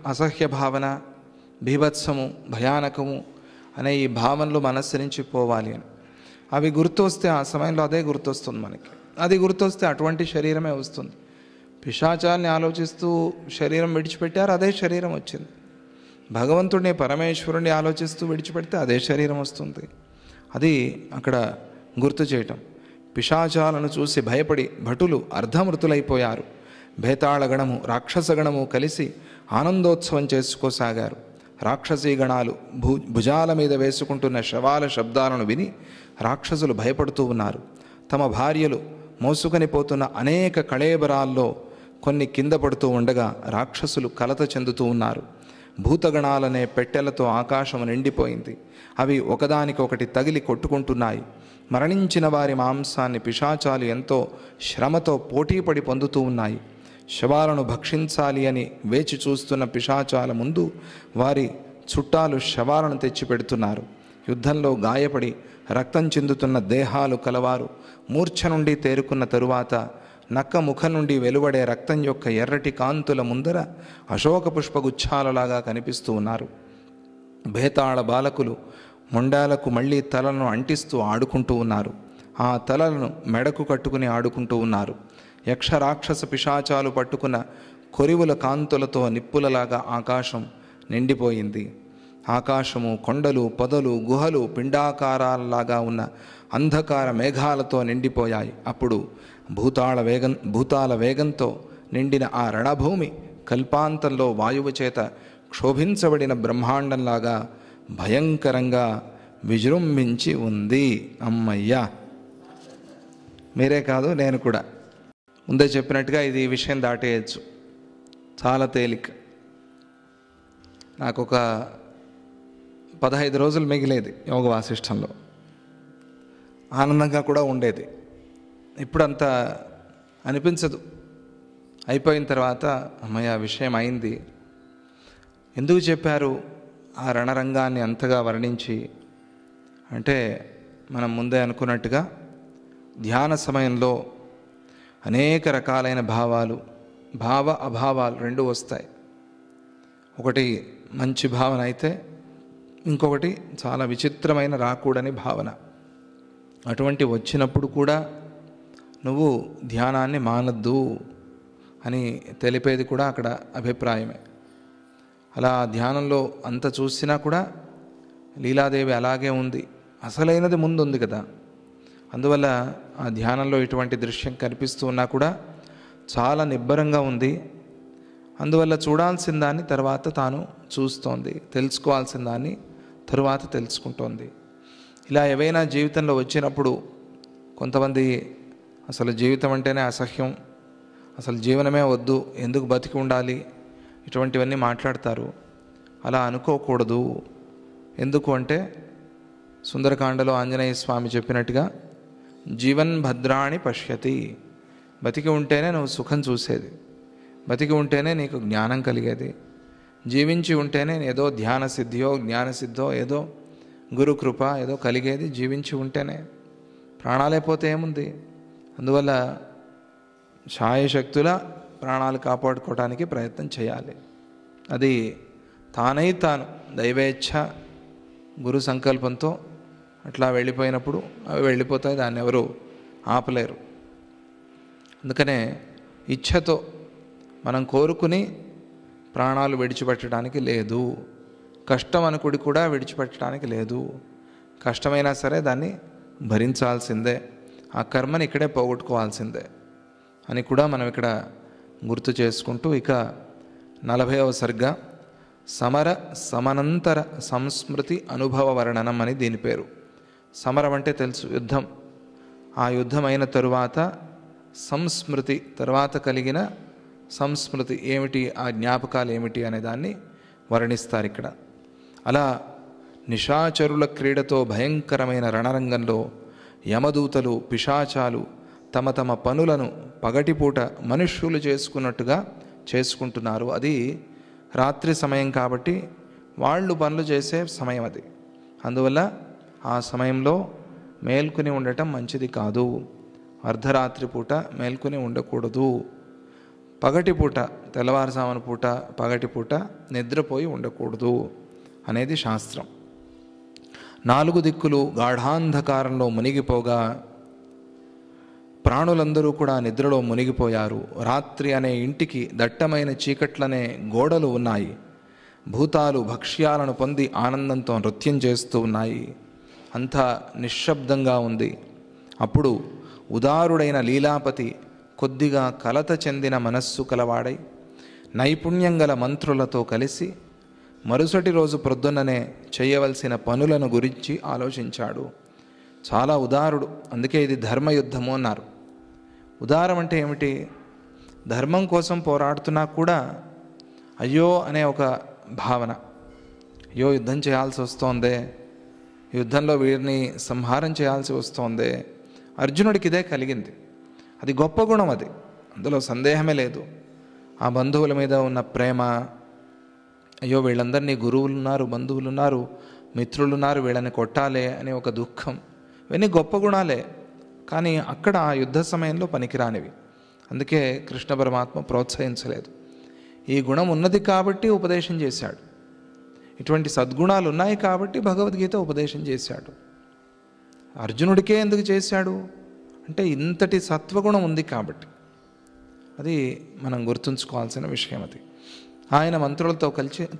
అసహ్య భావన, బీభత్సము, భయానకము అనే ఈ భావనలు మనస్సు నుంచి పోవాలి అని. అవి గుర్తొస్తే ఆ సమయంలో అదే గుర్తొస్తుంది మనకి. అది గుర్తొస్తే అటువంటి శరీరమే వస్తుంది. పిశాచాన్ని ఆలోచిస్తూ శరీరం విడిచిపెట్టారు, అదే శరీరం వచ్చింది. భగవంతుడిని, పరమేశ్వరుణ్ణి ఆలోచిస్తూ విడిచిపెడితే అదే శరీరం వస్తుంది. అది అక్కడ గుర్తు చేయటం. పిశాచాలను చూసి భయపడి భటులు అర్ధమృతులైపోయారు. భేతాళగణము, రాక్షసగణము కలిసి ఆనందోత్సవం చేసుకోసాగారు. రాక్షసీ గణాలు భుజాల మీద వేసుకుంటున్న శవాల శబ్దాలను విని రాక్షసులు భయపడుతూ ఉన్నారు. తమ భార్యలు మోసుకొని పోతున్న అనేక కళేబరాల్లో కొన్ని కింద పడుతూ ఉండగా రాక్షసులు కలత చెందుతూ ఉన్నారు. భూతగణాలనే పెట్టెలతో ఆకాశం నిండిపోయింది. అవి ఒకదానికొకటి తగిలి కొట్టుకుంటున్నాయి. మరణించిన వారి మాంసాన్ని పిశాచాలు ఎంతో శ్రమతో పోటీపడి పొందుతూ ఉన్నాయి. శవాలను భక్షించాలి అని వేచి చూస్తున్న పిశాచాల ముందు వారి చుట్టాలు శవాలను తెచ్చిపెడుతున్నారు. యుద్ధంలో గాయపడి రక్తం చెందుతున్న దేహాలు కలవారు మూర్ఛ నుండి తేరుకున్న తరువాత నక్క ముఖం నుండి వెలువడే రక్తం యొక్క ఎర్రటి కాంతుల ముందర అశోక పుష్పగుచ్ఛాలలాగా కనిపిస్తూ ఉన్నారు. భేతాళ బాలకులు మొండాలకు మళ్ళీ తలను అంటిస్తూ ఆడుకుంటూ ఉన్నారు. ఆ తలలను మెడకు కట్టుకుని ఆడుకుంటూ ఉన్నారు. యక్ష రాక్షస పిశాచాలు పట్టుకున్న కొరివుల కాంతులతో నిప్పులలాగా ఆకాశం నిండిపోయింది. ఆకాశము, కొండలు, పొదలు, గుహలు పిండాకారాలలాగా ఉన్న అంధకార మేఘాలతో నిండిపోయాయి. అప్పుడు భూతాల వేగంతో నిండిన ఆ రణభూమి కల్పాంతంలో వాయువు చేత క్షోభించబడిన బ్రహ్మాండంలాగా భయంకరంగా విజృంభించి ఉంది. అమ్మయ్యా! మీరే కాదు, నేను కూడా ముందే చెప్పినట్టుగా ఇది ఈ విషయం దాటేయచ్చు, చాలా తేలిక. నాకు ఒక 15 రోజులు మిగిలేది యోగ వాసిష్టంలో. ఆనందంగా కూడా ఉండేది. ఇప్పుడంత అనిపించదు. అయిపోయిన తర్వాత అమ్మయ్య విషయం అయింది. ఎందుకు చెప్పారు ఆ రణరంగాన్ని అంతగా వర్ణించి అంటే, మనం ముందే అనుకున్నట్టుగా ధ్యాన సమయంలో అనేక రకాలైన భావాలు, భావ అభావాలు రెండు వస్తాయి. ఒకటి మంచి భావన అయితే ఇంకొకటి చాలా విచిత్రమైన రాకూడని భావన. అటువంటి వచ్చినప్పుడు కూడా నువ్వు ధ్యానాన్ని మానద్దు అని తెలిపేది కూడా అక్కడ అభిప్రాయమే. అలా ధ్యానంలో అంత చూసినా కూడా లీలాదేవి అలాగే ఉంది. అసలైనది ముందు ఉంది కదా. అందువల్ల ఆ ధ్యానంలో ఇటువంటి దృశ్యం కనిపిస్తూ ఉన్నా కూడా చాలా నిబ్బరంగా ఉంది. అందువల్ల చూడాల్సిన దాన్ని తర్వాత తాను చూస్తోంది, తెలుసుకోవాల్సిన దాన్ని తరువాత తెలుసుకుంటోంది. ఇలా ఏవైనా జీవితంలో వచ్చినప్పుడు కొంతమంది అసలు జీవితం అంటేనే అసహ్యం, అసలు జీవనమే వద్దు, ఎందుకు బతికి ఉండాలి, ఇటువంటివన్నీ మాట్లాడతారు. అలా అనుకోకూడదు. ఎందుకు అంటే సుందరకాండలో ఆంజనేయ స్వామి చెప్పినట్టుగా జీవన్ భద్రాణి పశ్యతి, బతికి ఉంటేనే నువ్వు సుఖం చూసేది, బతికి ఉంటేనే నీకు జ్ఞానం కలిగేది, జీవించి ఉంటేనే ఏదో ధ్యాన సిద్ధియో జ్ఞానసిద్ధో ఏదో గురుకృప ఏదో కలిగేది. జీవించి ఉంటేనే, ప్రాణాలే పోతే ఏముంది. అందువల్ల శాయశక్తుల ప్రాణాలు కాపాడుకోవడానికి ప్రయత్నం చేయాలి. అది తానై తాను దైవేచ్ఛ గురు సంకల్పంతో అట్లా వెళ్ళిపోయినప్పుడు అవి వెళ్ళిపోతాయి, దాన్ని ఎవరు ఆపలేరు. అందుకనే ఇచ్ఛతో మనం కోరుకుని ప్రాణాలు విడిచిపెట్టడానికి లేదు, కష్టం అనుకుడి కూడా విడిచిపెట్టడానికి లేదు. కష్టమైనా సరే దాన్ని భరించాల్సిందే, ఆ కర్మని ఇక్కడే పోగొట్టుకోవాల్సిందే అని కూడా మనం ఇక్కడ గుర్తు చేసుకుంటూ, ఇక 40వ సర్గ సమర సమనంతర సంస్మృతి అనుభవ వర్ణనం అని దీని పేరు. సమరం అంటే తెలుసు, యుద్ధం. ఆ యుద్ధం అయిన తరువాత సంస్మృతి, తర్వాత కలిగిన సంస్మృతి ఏమిటి, ఆ జ్ఞాపకాలు ఏమిటి అనే దాన్ని వర్ణిస్తారు ఇక్కడ. అలా నిశాచరుల క్రీడతో భయంకరమైన రణరంగంలో యమదూతలు పిశాచాలు తమ తమ పనులను పగటిపూట మనుష్యులు చేసుకున్నట్టుగా చేసుకుంటున్నారు. అది రాత్రి సమయం కాబట్టి వాళ్ళు పనులు చేసే సమయం అది. అందువల్ల ఆ సమయంలో మేల్కొని ఉండటం మంచిది కాదు. అర్ధరాత్రి పూట మేల్కొని ఉండకూడదు. పగటిపూట, తెల్లవారుజామున పూట, పగటిపూట నిద్రపోయి ఉండకూడదు అనేది శాస్త్రం. 4 దిక్కులు గాఢాంధకారంలో మునిగిపోగా ప్రాణులందరూ కూడా నిద్రలో మునిగిపోయారు. రాత్రి అనే ఇంటికి దట్టమైన చీకట్లనే గోడలు ఉన్నాయి. భూతాలు భక్ష్యాలను పొంది ఆనందంతో నృత్యం చేస్తూ ఉన్నాయి. అంతా నిశ్శబ్దంగా ఉంది. అప్పుడు ఉదారుడైన లీలాపతి కొద్దిగా కలత చెందిన మనస్సు కలవాడై నైపుణ్యం గల మంత్రులతో కలిసి మరుసటి రోజు ప్రొద్దుననే చేయవలసిన పనులను గురించి ఆలోచించాడు. చాలా ఉదారుడు, అందుకే ఇది ధర్మయుద్ధము అన్నారు. ఉదారం అంటే ఏమిటి? ధర్మం కోసం పోరాడుతున్నా కూడా అయ్యో అనే ఒక భావన, అయ్యో యుద్ధం చేయాల్సి వస్తోందే, యుద్ధంలో వీరిని సంహారం చేయాల్సి వస్తోందే. అర్జునుడికి ఇదే కలిగింది. అది గొప్ప గుణం, అది అందులో సందేహమే లేదు. ఆ బంధువుల మీద ఉన్న ప్రేమ, అయ్యో వీళ్ళందరినీ గురువులున్నారు, బంధువులున్నారు, మిత్రులున్నారు, వీళ్ళని కొట్టాలే అనే ఒక దుఃఖం, ఇవన్నీ గొప్ప గుణాలే. కానీ అక్కడ ఆ యుద్ధ సమయంలో పనికిరానివి. అందుకే కృష్ణ పరమాత్మ ప్రోత్సహించలేదు. ఈ గుణం ఉన్నది కాబట్టి ఉపదేశం చేశాడు. ఇటువంటి సద్గుణాలు ఉన్నాయి కాబట్టి భగవద్గీత ఉపదేశం చేశాడు. అర్జునుడికే ఎందుకు చేశాడు అంటే ఇంతటి సత్వగుణం ఉంది కాబట్టి. అది మనం గుర్తుంచుకోవాల్సిన విషయం. అది ఆయన మంత్రులతో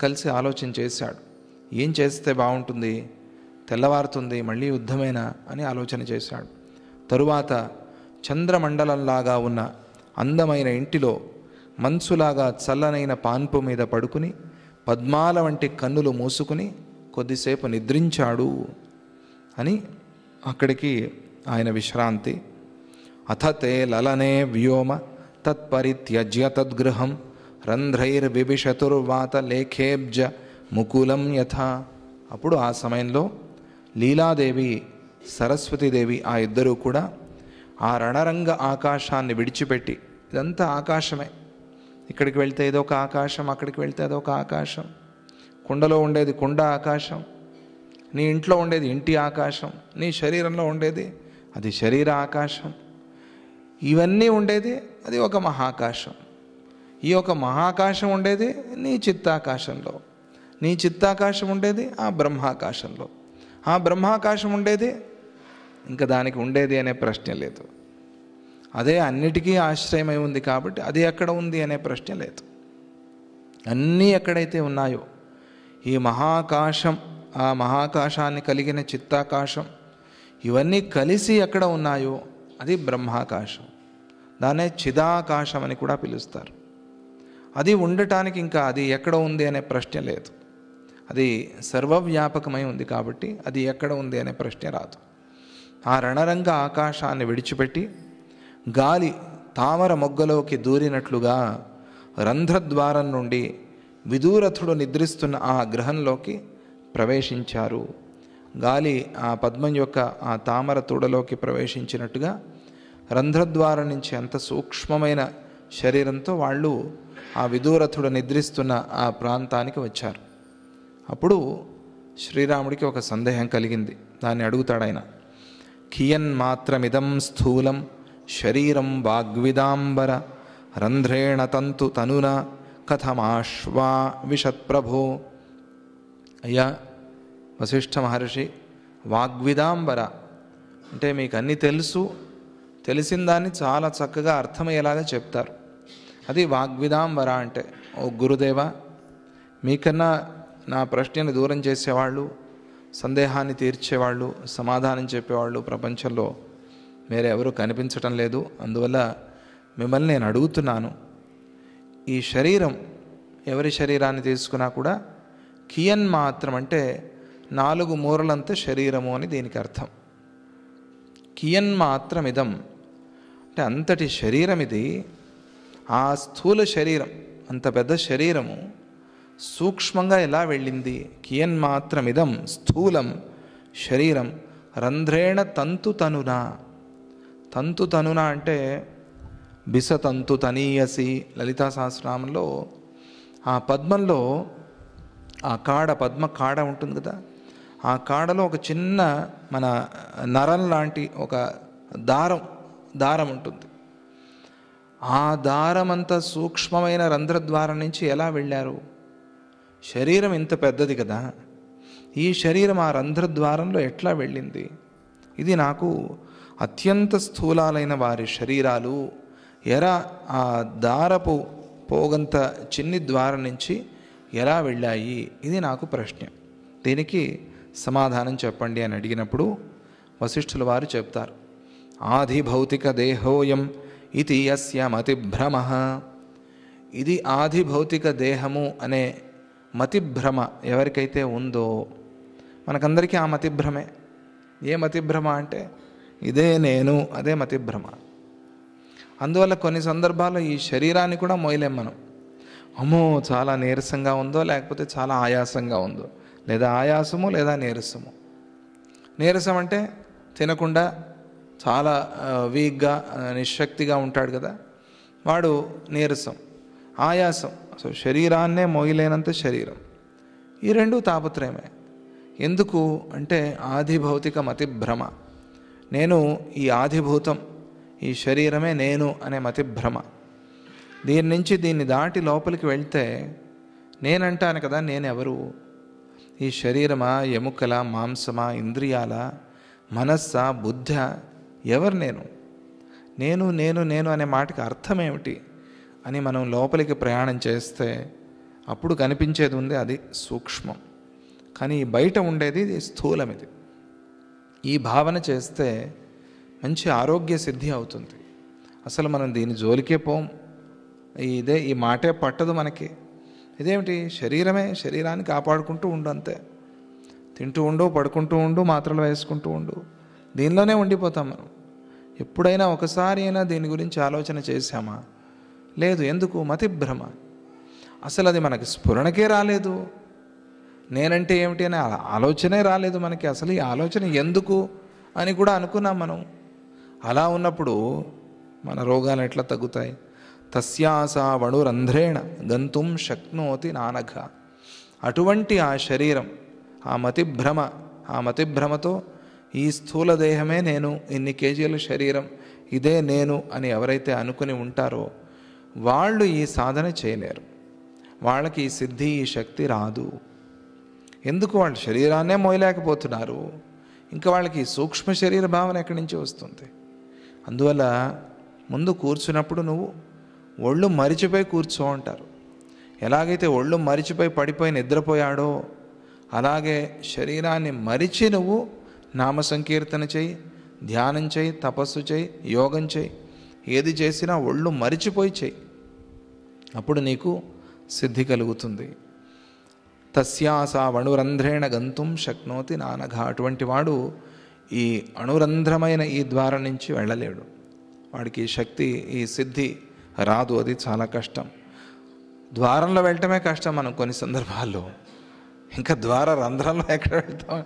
కలిసి ఆలోచన చేశాడు. ఏం చేస్తే బాగుంటుంది, తెల్లవారుతుంది, మళ్ళీ యుద్ధమేనా అని ఆలోచన చేశాడు. తరువాత చంద్రమండలంలాగా ఉన్న అందమైన ఇంటిలో మంచులాగా చల్లనైన పాన్పు మీద పడుకుని పద్మాల వంటి కన్నులు మూసుకుని కొద్దిసేపు నిద్రించాడు అని అక్కడికి ఆయన విశ్రాంతి. అథ తే లలనే వ్యోమ తత్పరిత్యజ్య తద్గృహం రంధ్రైర్విభిషతుర్వాత లేఖేబ్జ ముకులం యథా. అప్పుడు ఆ సమయంలో లీలాదేవి, సరస్వతీదేవి ఆ ఇద్దరూ కూడా ఆ రణరంగ ఆకాశాన్ని విడిచిపెట్టి, ఇదంతా ఆకాశమే, ఇక్కడికి వెళ్తే ఇదొక ఆకాశం, అక్కడికి వెళ్తే అదొక ఆకాశం, కుండలో ఉండేది కుండ ఆకాశం, నీ ఇంట్లో ఉండేది ఇంటి ఆకాశం, నీ శరీరంలో ఉండేది అది శరీర ఆకాశం, ఇవన్నీ ఉండేది అది ఒక మహాకాశం. ఈ ఒక మహాకాశం ఉండేది నీ చిత్తాకాశంలో, నీ చిత్తాకాశం ఉండేది ఆ బ్రహ్మాకాశంలో, ఆ బ్రహ్మాకాశం ఉండేది ఇంకా దానికి ఉండేది అనే ప్రశ్న లేదు. అదే అన్నిటికీ ఆశ్రయమై ఉంది కాబట్టి అది ఎక్కడ ఉంది అనే ప్రశ్న లేదు. అన్నీ ఎక్కడైతే ఉన్నాయో ఈ మహాకాశం, ఆ మహాకాశాన్ని కలిగిన చిత్తాకాశం, ఇవన్నీ కలిసి ఎక్కడ ఉన్నాయో అది బ్రహ్మాకాశం. దాన్నే చిదాకాశం అని కూడా పిలుస్తారు. అది ఉండటానికి ఇంకా అది ఎక్కడ ఉంది అనే ప్రశ్న లేదు. అది సర్వవ్యాపకమై ఉంది కాబట్టి అది ఎక్కడ ఉంది అనే ప్రశ్న రాదు. ఆ రణరంగ ఆకాశాన్ని విడిచిపెట్టి గాలి తామర మొగ్గలోకి దూరినట్లుగా రంధ్రద్వారం నుండి విదూరథుడు నిద్రిస్తున్న ఆ గ్రహంలోకి ప్రవేశించారు. గాలి ఆ పద్మం యొక్క ఆ తామర తూడలోకి ప్రవేశించినట్టుగా రంధ్రద్వారం నుంచి అంత సూక్ష్మమైన శరీరంతో వాళ్ళు ఆ విదూరథుడు నిద్రిస్తున్న ఆ ప్రాంతానికి వచ్చారు. అప్పుడు శ్రీరాముడికి ఒక సందేహం కలిగింది. దాన్ని అడుగుతాడు ఆయన. కియన్ మాత్రమిదం స్థూలం శరీరం వాగ్విదాంబర రంధ్రేణ తంతు తనున కథమాశ్వా విశత్ప్రభో. అయ్యా వశిష్ఠ మహర్షి, వాగ్విదాంబర అంటే మీకు అన్నీ తెలుసు, తెలిసిన దాన్ని చాలా చక్కగా అర్థమయ్యేలాగా చెప్తారు. అది వాగ్విదాంబర అంటే. ఓ గురుదేవా, మీకన్నా నా ప్రశ్నని దూరం చేసేవాళ్ళు, సందేహాన్ని తీర్చేవాళ్ళు, సమాధానం చెప్పేవాళ్ళు ప్రపంచంలో మీరెవరూ కనిపించటం లేదు. అందువల్ల మిమ్మల్ని నేను అడుగుతున్నాను, ఈ శరీరం ఎవరి శరీరాన్ని తీసుకున్నా కూడా కియన్ మాత్రం అంటే 4 మూరలంత శరీరము అని దీనికి అర్థం. కియన్ మాత్రం ఇదం అంటే అంతటి శరీరం ఇది. ఆ స్థూల శరీరం, అంత పెద్ద శరీరము సూక్ష్మంగా ఎలా వెళ్ళింది? కియన్ మాత్రం ఇదం స్థూలం శరీరం రంధ్రేణ తంతు తనునా. తంతు తనునా అంటే బిసతంతు తనీయసి. లలితా సహస్రనామంలో ఆ పద్మంలో ఆ కాడ, పద్మ కాడ ఉంటుంది కదా, ఆ కాడలో ఒక చిన్న మన నరం లాంటి ఒక దారం ఉంటుంది. ఆ దారం అంత సూక్ష్మమైన రంధ్రద్వారం నుంచి ఎలా వెళ్ళారు? శరీరం ఇంత పెద్దది కదా, ఈ శరీరం ఆ రంధ్రద్వారంలో ఎట్లా వెళ్ళింది? ఇది నాకు అత్యంత స్థూలాలైన వారి శరీరాలు ఎరా ఆ దారపు పోగంత చిన్ని ద్వారం నుంచి ఎలా వెళ్ళాయి? ఇది నాకు ప్రశ్న. దీనికి సమాధానం చెప్పండి అని అడిగినప్పుడు వశిష్ఠుల వారు చెప్తారు. ఆధిభౌతిక దేహోయం ఇది యస్య మతిభ్రమ. ఇది ఆధిభౌతిక దేహము అనే మతిభ్రమ ఎవరికైతే ఉందో, మనకందరికీ ఆ మతిభ్రమే. ఏ మతిభ్రమ అంటే ఇదే నేను, అదే మతిభ్రమ. అందువల్ల కొన్ని సందర్భాల్లో ఈ శరీరాన్ని కూడా మోయలేం మనం. అమ్మో చాలా నీరసంగా ఉందో, లేకపోతే చాలా ఆయాసంగా ఉందో, లేదా ఆయాసము లేదా నీరసము. నీరసం అంటే తినకుండా చాలా వీక్గా నిశ్శక్తిగా ఉంటాడు కదా, వాడు నీరసం. ఆయాసం అసలు శరీరాన్నే మోయలేనంత శరీరం. ఈ రెండు తాపత్రయమే. ఎందుకు అంటే ఆదిభౌతిక మతిభ్రమ. నేను ఈ ఆదిభూతం, ఈ శరీరమే నేను అనే మతిభ్రమ. దీని నుంచి దీన్ని దాటి లోపలికి వెళ్తే నేనంటాను కదా, నేనెవరు? ఈ శరీరమా, ఎముకల, మాంసమా, ఇంద్రియాల, మనస్సా, బుద్ధ, ఎవరు నేను? నేను నేను నేను అనే మాటకి అర్థం ఏమిటి అని మనం లోపలికి ప్రయాణం చేస్తే అప్పుడు కనిపించేది ఉంది అది సూక్ష్మం. కానీ బయట ఉండేది స్థూలం. ఇది ఈ భావన చేస్తే మంచి ఆరోగ్య సిద్ధి అవుతుంది. అసలు మనం దీని జోలికే పోం. ఈ మాటే పట్టదు మనకి. ఇదేమిటి? శరీరమే, శరీరాన్ని కాపాడుకుంటూ ఉండు అంతే. తింటూ ఉండు, పడుకుంటూ ఉండు, మాత్రలు వేసుకుంటూ ఉండు, దీనిలోనే ఉండిపోతాం మనం. ఎప్పుడైనా ఒకసారి అయినా దీని గురించి ఆలోచన చేశామా? లేదు. ఎందుకు? మతిభ్రమ. అసలు అది మనకి స్ఫురణకే రాలేదు. నేనంటే ఏమిటి అనే ఆలోచనే రాలేదు మనకి. అసలు ఈ ఆలోచన ఎందుకు అని కూడా అనుకున్నాం మనం. అలా ఉన్నప్పుడు మన రోగాలు ఎట్లా తగ్గుతాయి? తస్యాసా వణురంధ్రేణ గంతుం శక్నోతి నానఘ. అటువంటి ఆ శరీరం, ఆ మతిభ్రమతో ఈ స్థూల దేహమే నేను, ఇన్ని కేజీల శరీరం ఇదే నేను అని ఎవరైతే అనుకుని ఉంటారో వాళ్ళు ఈ సాధన చేయలేరు. వాళ్ళకి ఈ సిద్ధి, ఈ శక్తి రాదు. ఎందుకు? వాళ్ళు శరీరాన్నే మోయలేకపోతున్నారు. ఇంకా వాళ్ళకి సూక్ష్మ శరీర భావన ఎక్కడి నుంచి వస్తుంది? అందువల్ల ముందు కూర్చున్నప్పుడు నువ్వు ఒళ్ళు మరిచిపోయి కూర్చో అంటారు. ఎలాగైతే ఒళ్ళు మరిచిపోయి పడిపోయి నిద్రపోయాడో అలాగే శరీరాన్ని మరిచి నువ్వు నామ సంకీర్తన చేయి, ధ్యానం చేయి, తపస్సు చేయి, యోగం చేయి. ఏది చేసినా ఒళ్ళు మరిచిపోయి చేయి. అప్పుడు నీకు సిద్ధి కలుగుతుంది. తస్యాసా అణురంధ్రేణ గంతుం శక్నోతి నానఘ. అటువంటి వాడు ఈ అణురంధ్రమైన ఈ ద్వారం నుంచి వెళ్ళలేడు. వాడికి శక్తి, ఈ సిద్ధి రాదు. అది చాలా కష్టం. ద్వారంలో వెళ్ళటమే కష్టం మనం కొన్ని సందర్భాల్లో. ఇంకా ద్వార రంధ్రంలో ఎక్కడ వెళ్తాం?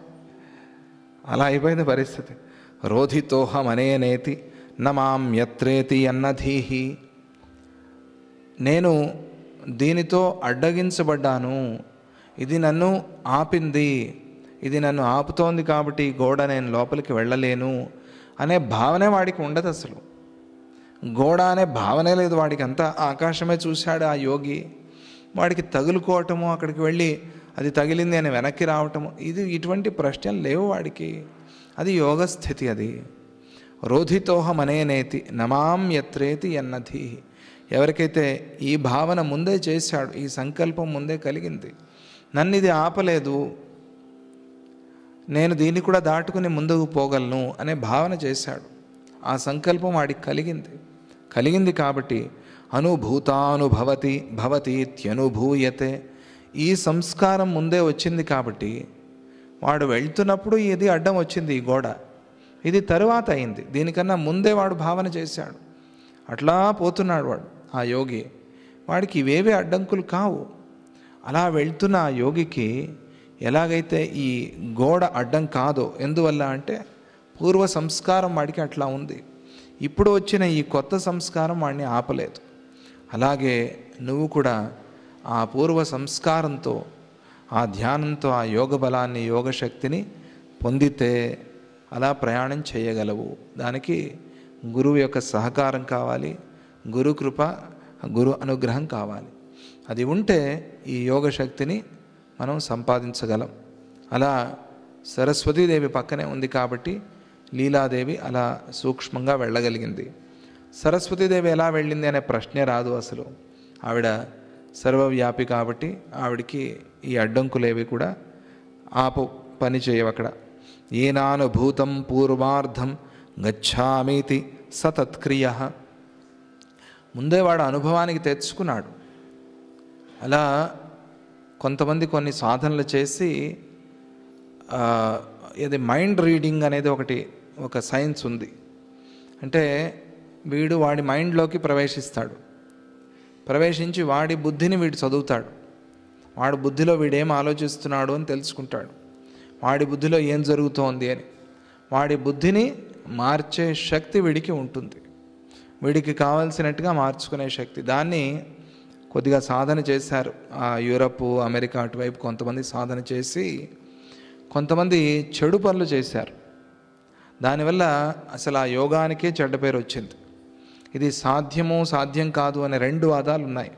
అలా అయిపోయింది పరిస్థితి. రోధితోహమనేనేతి నమాం యత్రేతి అన్నధీహి. నేను దీనితో అడ్డగించబడ్డాను, ఇది నన్ను ఆపింది, ఇది నన్ను ఆపుతోంది కాబట్టి గోడ నేను లోపలికి వెళ్ళలేను అనే భావనే వాడికి ఉండదు. అసలు గోడ అనే భావనే లేదు వాడికి. అంతా ఆకాశమే చూశాడు ఆ యోగి. వాడికి తగులుకోవటము, అక్కడికి వెళ్ళి అది తగిలింది అని వెనక్కి రావటము, ఇటువంటి ప్రశ్నలు లేవు వాడికి. అది యోగస్థితి. అది రోధితోహమనేనేతి నమాం యత్రేతి అన్నధి. ఎవరికైతే ఈ భావన ముందే చేశాడు, ఈ సంకల్పం ముందే కలిగింది, నన్ను ఇది ఆపలేదు, నేను దీన్ని కూడా దాటుకుని ముందుకు పోగలను అనే భావన చేశాడు, ఆ సంకల్పం వాడికి కలిగింది కాబట్టి భవతీత్యనుభూయతే. ఈ సంస్కారం ముందే వచ్చింది కాబట్టి వాడు వెళ్తున్నప్పుడు ఇది అడ్డం వచ్చింది, ఈ గోడ, ఇది తరువాత అయింది. దీనికన్నా ముందే వాడు భావన చేశాడు. అట్లా పోతున్నాడు వాడు, ఆ యోగి. వాడికి ఇవేవి అడ్డంకులు కావు. అలా వెళ్తున్న ఆ యోగికి ఎలాగైతే ఈ గోడ అడ్డం కాదో, ఎందువల్ల అంటే పూర్వ సంస్కారం వాడికి అట్లా ఉంది. ఇప్పుడు వచ్చిన ఈ కొత్త సంస్కారం వాడిని ఆపలేదు. అలాగే నువ్వు కూడా ఆ పూర్వ సంస్కారంతో, ఆ ధ్యానంతో ఆ యోగ బలాన్ని, యోగశక్తిని పొందితే అలా ప్రయాణం చేయగలవు. దానికి గురువు యొక్క సహకారం కావాలి, గురు కృప, గురు అనుగ్రహం కావాలి. అది ఉంటే ఈ యోగశక్తిని మనం సంపాదించగలం. అలా సరస్వతీదేవి పక్కనే ఉంది కాబట్టి లీలాదేవి అలా సూక్ష్మంగా వెళ్ళగలిగింది. సరస్వతీదేవి ఎలా వెళ్ళింది అనే ప్రశ్నే రాదు అసలు. ఆవిడ సర్వవ్యాపి కాబట్టి ఆవిడికి ఈ అడ్డంకులేవి కూడా పని చేయవు అక్కడ. ఏనానుభూతం పూర్వార్ధం గచ్ఛామీతి సతత్క్రియ. ముందే వాడు అనుభవానికి తెచ్చుకున్నాడు. అలా కొంతమంది కొన్ని సాధనలు చేసి ఇది మైండ్ రీడింగ్ అనేది ఒక సైన్స్ ఉంది. అంటే వీడు వాడి మైండ్లోకి ప్రవేశించి వాడి బుద్ధిని వీడు చదువుతాడు. వాడి బుద్ధిలో వీడేం ఆలోచిస్తున్నాడు అని తెలుసుకుంటాడు. వాడి బుద్ధిలో ఏం జరుగుతోంది అని. వాడి బుద్ధిని మార్చే శక్తి వీడికి ఉంటుంది. వీడికి కావాల్సినట్టుగా మార్చుకునే శక్తి. దాన్ని కొద్దిగా సాధన చేశారు ఆ యూరప్, అమెరికా అటువైపు కొంతమంది సాధన చేసి కొంతమంది చెడు పనులు చేశారు. దానివల్ల అసలు ఆ యోగానికే చెడ్డ పేరు వచ్చింది. ఇది సాధ్యం కాదు అనే రెండు వాదాలు ఉన్నాయి.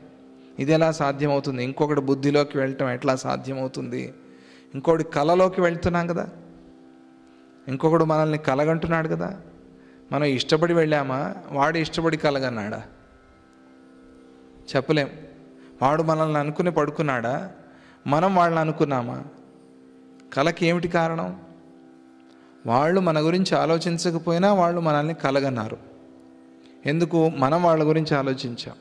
ఇది ఎలా సాధ్యమవుతుంది? ఇంకొకటి బుద్ధిలోకి వెళ్ళటం ఎట్లా సాధ్యమవుతుంది? ఇంకొకటి కళలోకి వెళ్తున్నాం కదా, ఇంకొకడు మనల్ని కలగంటున్నాడు కదా. మనం ఇష్టపడి వెళ్ళామా, వాడు ఇష్టపడి కలగన్నాడా? చెప్పలేం. వాడు మనల్ని అనుకుని పడుకున్నాడా, మనం వాళ్ళని అనుకున్నామా? కలకి ఏమిటి కారణం? వాళ్ళు మన గురించి ఆలోచించకపోయినా వాళ్ళు మనల్ని కలగన్నారు. ఎందుకు? మనం వాళ్ళ గురించి ఆలోచించాం.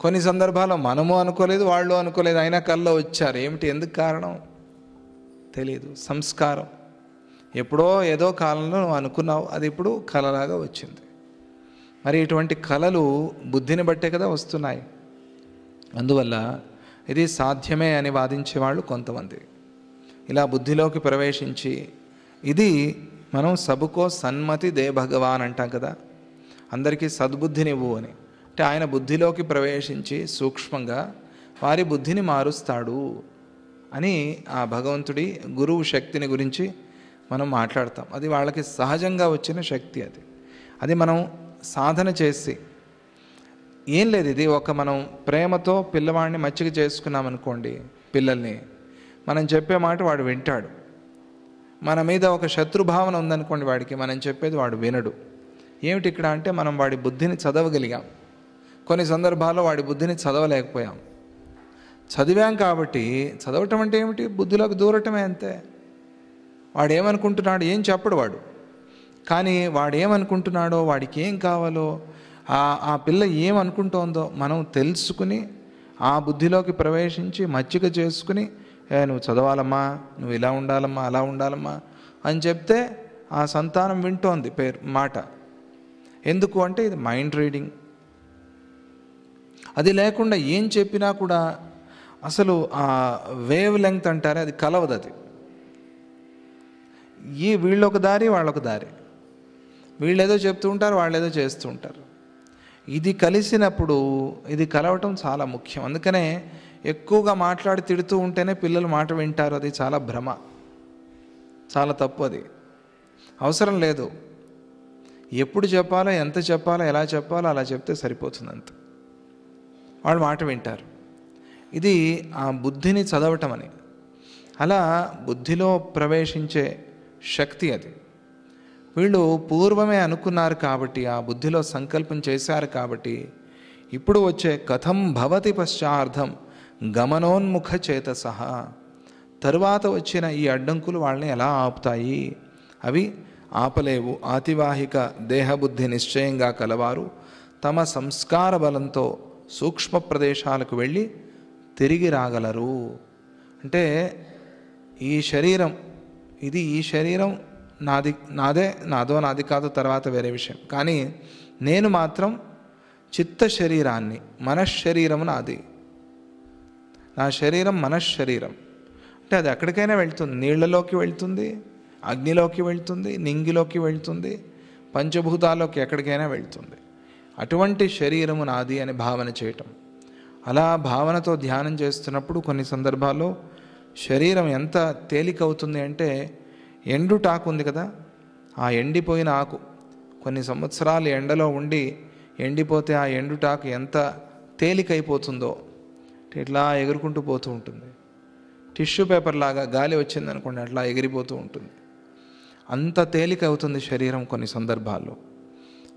కొన్ని సందర్భాల్లో మనము అనుకోలేదు, వాళ్ళు అనుకోలేదు, అయినా కల్లో వచ్చారు. ఏమిటి? ఎందుకు కారణం తెలియదు. సంస్కారం. ఎప్పుడో ఏదో కాలంలో నువ్వు అనుకున్నావు, అది ఇప్పుడు కలలాగా వచ్చింది. మరి ఇటువంటి కలలు బుద్ధిని బట్టే కదా వస్తున్నాయి. అందువల్ల ఇది సాధ్యమే అని వాదించేవాళ్ళు కొంతమంది. ఇలా బుద్ధిలోకి ప్రవేశించి, ఇది మనం సబుకో సన్మతి దే భగవాన్ అంటాం కదా, అందరికీ సద్బుద్ధినివ్వు అని. అంటే ఆయన బుద్ధిలోకి ప్రవేశించి సూక్ష్మంగా వారి బుద్ధిని మారుస్తాడు అని ఆ భగవంతుడి గురువు శక్తిని గురించి మనం మాట్లాడతాం. అది వాళ్ళకి సహజంగా వచ్చిన శక్తి. అది మనం సాధన చేసి ఏం లేదు. ఇది ఒక మనం ప్రేమతో పిల్లవాడిని మచ్చిక చేసుకున్నాం అనుకోండి, పిల్లల్ని మనం చెప్పే మాట వాడు వింటాడు. మన మీద ఒక శత్రుభావన ఉందనుకోండి వాడికి, మనం చెప్పేది వాడు వినడు. ఏమిటి ఇక్కడ అంటే మనం వాడి బుద్ధిని చదవగలిగాం. కొన్ని సందర్భాల్లో వాడి బుద్ధిని చదవలేకపోయాం. చదివాం కాబట్టి, చదవటం అంటే ఏమిటి, బుద్ధిలోకి దూరటమే అంతే. వాడు ఏమనుకుంటున్నాడు ఏం చెప్పడు వాడు, కానీ వాడు ఏమనుకుంటున్నాడో, వాడికి ఏం కావాలో, ఆ పిల్ల ఏమనుకుంటోందో మనం తెలుసుకుని ఆ బుద్ధిలోకి ప్రవేశించి మచ్చిక చేసుకుని, నువ్వు చదవాలమ్మా, నువ్వు ఇలా ఉండాలమ్మా, అలా ఉండాలమ్మా అని చెప్తే ఆ సంతానం వింటోంది మాట. ఎందుకు అంటే ఇది మైండ్ రీడింగ్. అది లేకుండా ఏం చెప్పినా కూడా అసలు ఆ వేవ్ లెంగ్త్ అంటారే, అది కలవదు. అది వీళ్ళొక దారి వాళ్ళొక దారి, వీళ్ళేదో చెప్తూ ఉంటారు, వాళ్ళేదో చేస్తూ ఉంటారు. ఇది కలిసినప్పుడు ఇది కలవటం చాలా ముఖ్యం. అందుకనే ఎక్కువగా మాట్లాడి తిడుతూ ఉంటేనే పిల్లలు మాట వింటారు. అది చాలా భ్రమ, చాలా తప్పు. అది అవసరం లేదు. ఎప్పుడు చెప్పాలో, ఎంత చెప్పాలో, ఎలా చెప్పాలో అలా చెప్తే సరిపోతుంది అంత, వాళ్ళు మాట వింటారు. ఇది ఆ బుద్ధిని చదవటం అని. అలా బుద్ధిలో ప్రవేశించే శక్తి అది. వీళ్ళు పూర్వమే అనుకున్నారు కాబట్టి, ఆ బుద్ధిలో సంకల్పం చేశారు కాబట్టి, ఇప్పుడు వచ్చే కథం భవతి పశ్చార్థం గమనోన్ముఖ చేతసః, తరువాత వచ్చిన ఈ అడ్డంకులు వాళ్ళని ఎలా ఆపుతాయి? అవి ఆపలేవు. ఆతివాహిక దేహబుద్ధి నిశ్చయంగా కలవారు తమ సంస్కార బలంతో సూక్ష్మ ప్రదేశాలకు వెళ్ళి తిరిగి రాగలరు. అంటే ఈ శరీరం, ఈ శరీరం నాది కాదో తర్వాత వేరే విషయం, కానీ నేను మాత్రం చిత్త శరీరాన్ని, మనశ్శరీరం నాది. నా శరీరం మనశ్శరీరం. అంటే అది ఎక్కడికైనా వెళ్తుంది, నీళ్లలోకి వెళ్తుంది, అగ్నిలోకి వెళ్తుంది, నింగిలోకి వెళ్తుంది, పంచభూతాల్లోకి ఎక్కడికైనా వెళ్తుంది. అటువంటి శరీరము నాది అని భావన చేయటం. అలా భావనతో ధ్యానం చేస్తున్నప్పుడు కొన్ని సందర్భాల్లో శరీరం ఎంత తేలికవుతుంది అంటే, ఎండుటాకు ఉంది కదా, ఆ ఎండిపోయిన ఆకు కొన్ని సంవత్సరాలు ఎండలో ఉండి ఎండిపోతే ఆ ఎండుటాకు ఎంత తేలికైపోతుందో, ఇట్లా ఎగురుకుంటూ పోతూ ఉంటుంది. టిష్యూ పేపర్ లాగా గాలి వచ్చిందనుకోండి అట్లా ఎగిరిపోతూ ఉంటుంది. అంత తేలిక అవుతుంది శరీరం కొన్ని సందర్భాల్లో.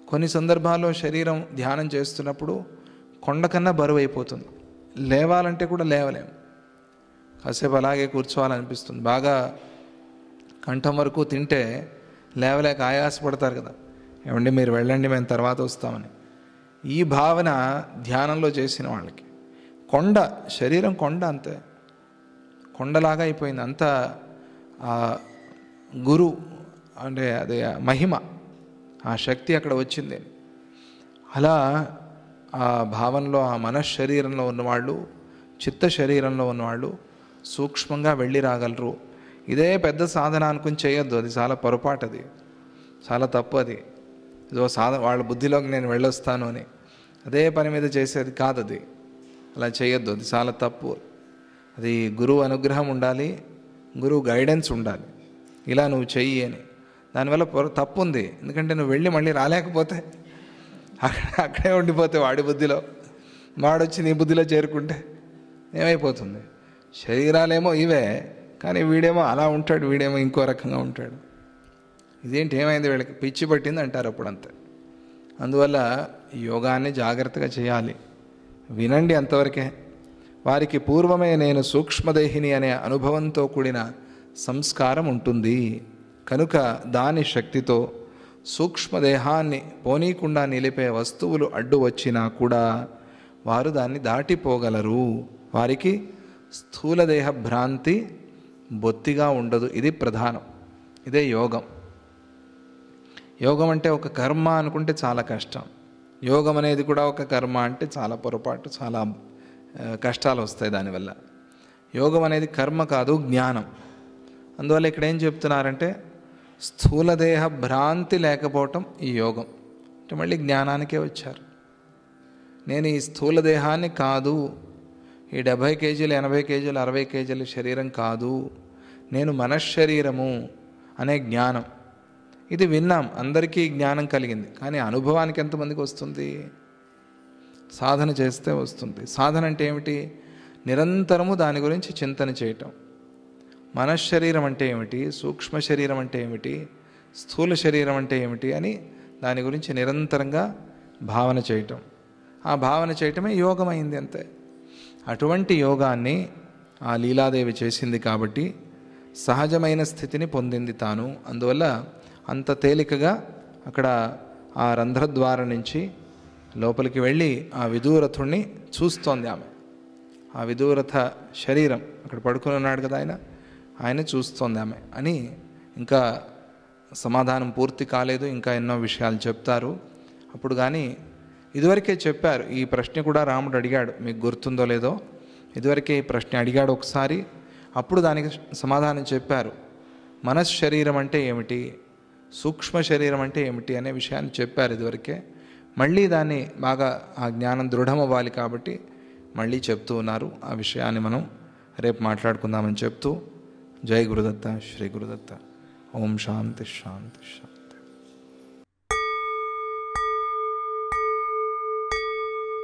కొన్ని సందర్భాల్లో శరీరం ధ్యానం చేస్తున్నప్పుడు కొండ కన్నా బరువు అయిపోతుంది. లేవాలంటే కూడా లేవలేం, కాసేపు అలాగే కూర్చోవాలనిపిస్తుంది. బాగా కంఠం వరకు తింటే లేవలేక ఆయాసపడతారు కదా, ఏమండి మీరు వెళ్ళండి మేము తర్వాత వస్తామని. ఈ భావన ధ్యానంలో చేసిన వాళ్ళకి శరీరం కొండ అంతే, కొండలాగా అయిపోయింది. అంత గురు అంటే అదే మహిమ, ఆ శక్తి అక్కడ వచ్చింది. అలా ఆ భావనలో, ఆ మనశ్శరీరంలో ఉన్నవాళ్ళు, చిత్త శరీరంలో ఉన్నవాళ్ళు సూక్ష్మంగా వెళ్ళి రాగలరు. ఇదే పెద్ద సాధన అనుకుని చేయొద్దు, అది చాలా పొరపాటు, అది చాలా తప్పు. అది ఇదో వాళ్ళ బుద్ధిలోకి నేను వెళ్ళొస్తాను అని అదే పని మీద చేసేది కాదు. అది అలా చేయొద్దు, అది చాలా తప్పు. అది గురువు అనుగ్రహం ఉండాలి, గురువు గైడెన్స్ ఉండాలి, ఇలా నువ్వు చెయ్యి అని. దానివల్ల తప్పు ఉంది. ఎందుకంటే నువ్వు వెళ్ళి మళ్ళీ రాలేకపోతే, అక్కడే ఉండిపోతే వాడి బుద్ధిలో, వాడొచ్చి నీ బుద్ధిలో చేరుకుంటే ఏమైపోతుంది? శరీరాలేమో ఇవే, కానీ వీడేమో అలా ఉంటాడు, వీడేమో ఇంకో రకంగా ఉంటాడు. ఇదేంటి ఏమైంది వీళ్ళకి, పిచ్చి పట్టింది అంటారు అప్పుడంతే. అందువల్ల యోగాన్ని జాగ్రత్తగా చేయాలి. వినండి అంతవరకే. వారికి పూర్వమే నేను సూక్ష్మదేహిని అనే అనుభవంతో కూడిన సంస్కారం ఉంటుంది కనుక దాని శక్తితో సూక్ష్మదేహాన్ని పోనీకుండా నిలిపే వస్తువులు అడ్డు వచ్చినా కూడా వారు దాన్ని దాటిపోగలరు. వారికి స్థూలదేహ భ్రాంతి బొత్తిగా ఉండదు. ఇది ప్రధానం. ఇదే యోగం. యోగం అంటే ఒక కర్మ అనుకుంటే చాలా కష్టం. యోగం అనేది కూడా ఒక కర్మ అంటే చాలా పొరపాటు, చాలా కష్టాలు వస్తాయి దానివల్ల. యోగం అనేది కర్మ కాదు, జ్ఞానం. అందువల్ల ఇక్కడ ఏం చెప్తున్నారంటే స్థూలదేహ భ్రాంతి లేకపోవటం ఈ యోగం. అంటే మళ్ళీ జ్ఞానానికే వచ్చారు. నేను ఈ స్థూల దేహాన్ని కాదు, ఈ 70 కేజీలు 80 కేజీలు 60 కేజీల శరీరం కాదు, నేను మనశ్శరీరము అనే జ్ఞానం. ఇది విన్నాం, అందరికీ జ్ఞానం కలిగింది. కానీ అనుభవానికి ఎంతమందికి వస్తుంది? సాధన చేస్తే వస్తుంది. సాధన అంటే ఏమిటి? నిరంతరము దాని గురించి చింతన చేయటం. మనశ్శరీరం అంటే ఏమిటి, సూక్ష్మ శరీరం అంటే ఏమిటి, స్థూల శరీరం అంటే ఏమిటి అని దాని గురించి నిరంతరంగా భావన చేయటం. ఆ భావన చేయటమే యోగమైంది, అంతే. అటువంటి యోగాన్ని ఆ లీలాదేవి చేసింది కాబట్టి సహజమైన స్థితిని పొందింది తాను. అందువల్ల అంత తేలికగా అక్కడ ఆ రంధ్రద్వారం నుంచి లోపలికి వెళ్ళి ఆ విదూరథుణ్ణి చూస్తోంది ఆమె. ఆ విదూరథ శరీరం అక్కడ పడుకుని ఉన్నాడు కదా ఆయన చూస్తోంది ఆమె అని. ఇంకా సమాధానం పూర్తి కాలేదు, ఇంకా ఎన్నో విషయాలు చెప్తారు అప్పుడు. కానీ ఇదివరకే చెప్పారు, ఈ ప్రశ్న కూడా రాముడు అడిగాడు, మీకు గుర్తుందో లేదో. ఇదివరకే ఈ ప్రశ్న అడిగాడు ఒకసారి, అప్పుడు దానికి సమాధానం చెప్పారు. మనశ్శరీరం అంటే ఏమిటి, సూక్ష్మ శరీరం అంటే ఏమిటి అనే విషయాన్ని చెప్పారు ఇదివరకే. మళ్ళీ దాన్ని బాగా ఆ జ్ఞానం దృఢం అవ్వాలి కాబట్టి మళ్ళీ చెప్తూ ఉన్నారు. ఆ విషయాన్ని మనం రేపు మాట్లాడుకుందామని చెప్తూ, జై గురుదత్త, శ్రీ గురుదత్త. ఓం శాంతి శాంతి శాంతి.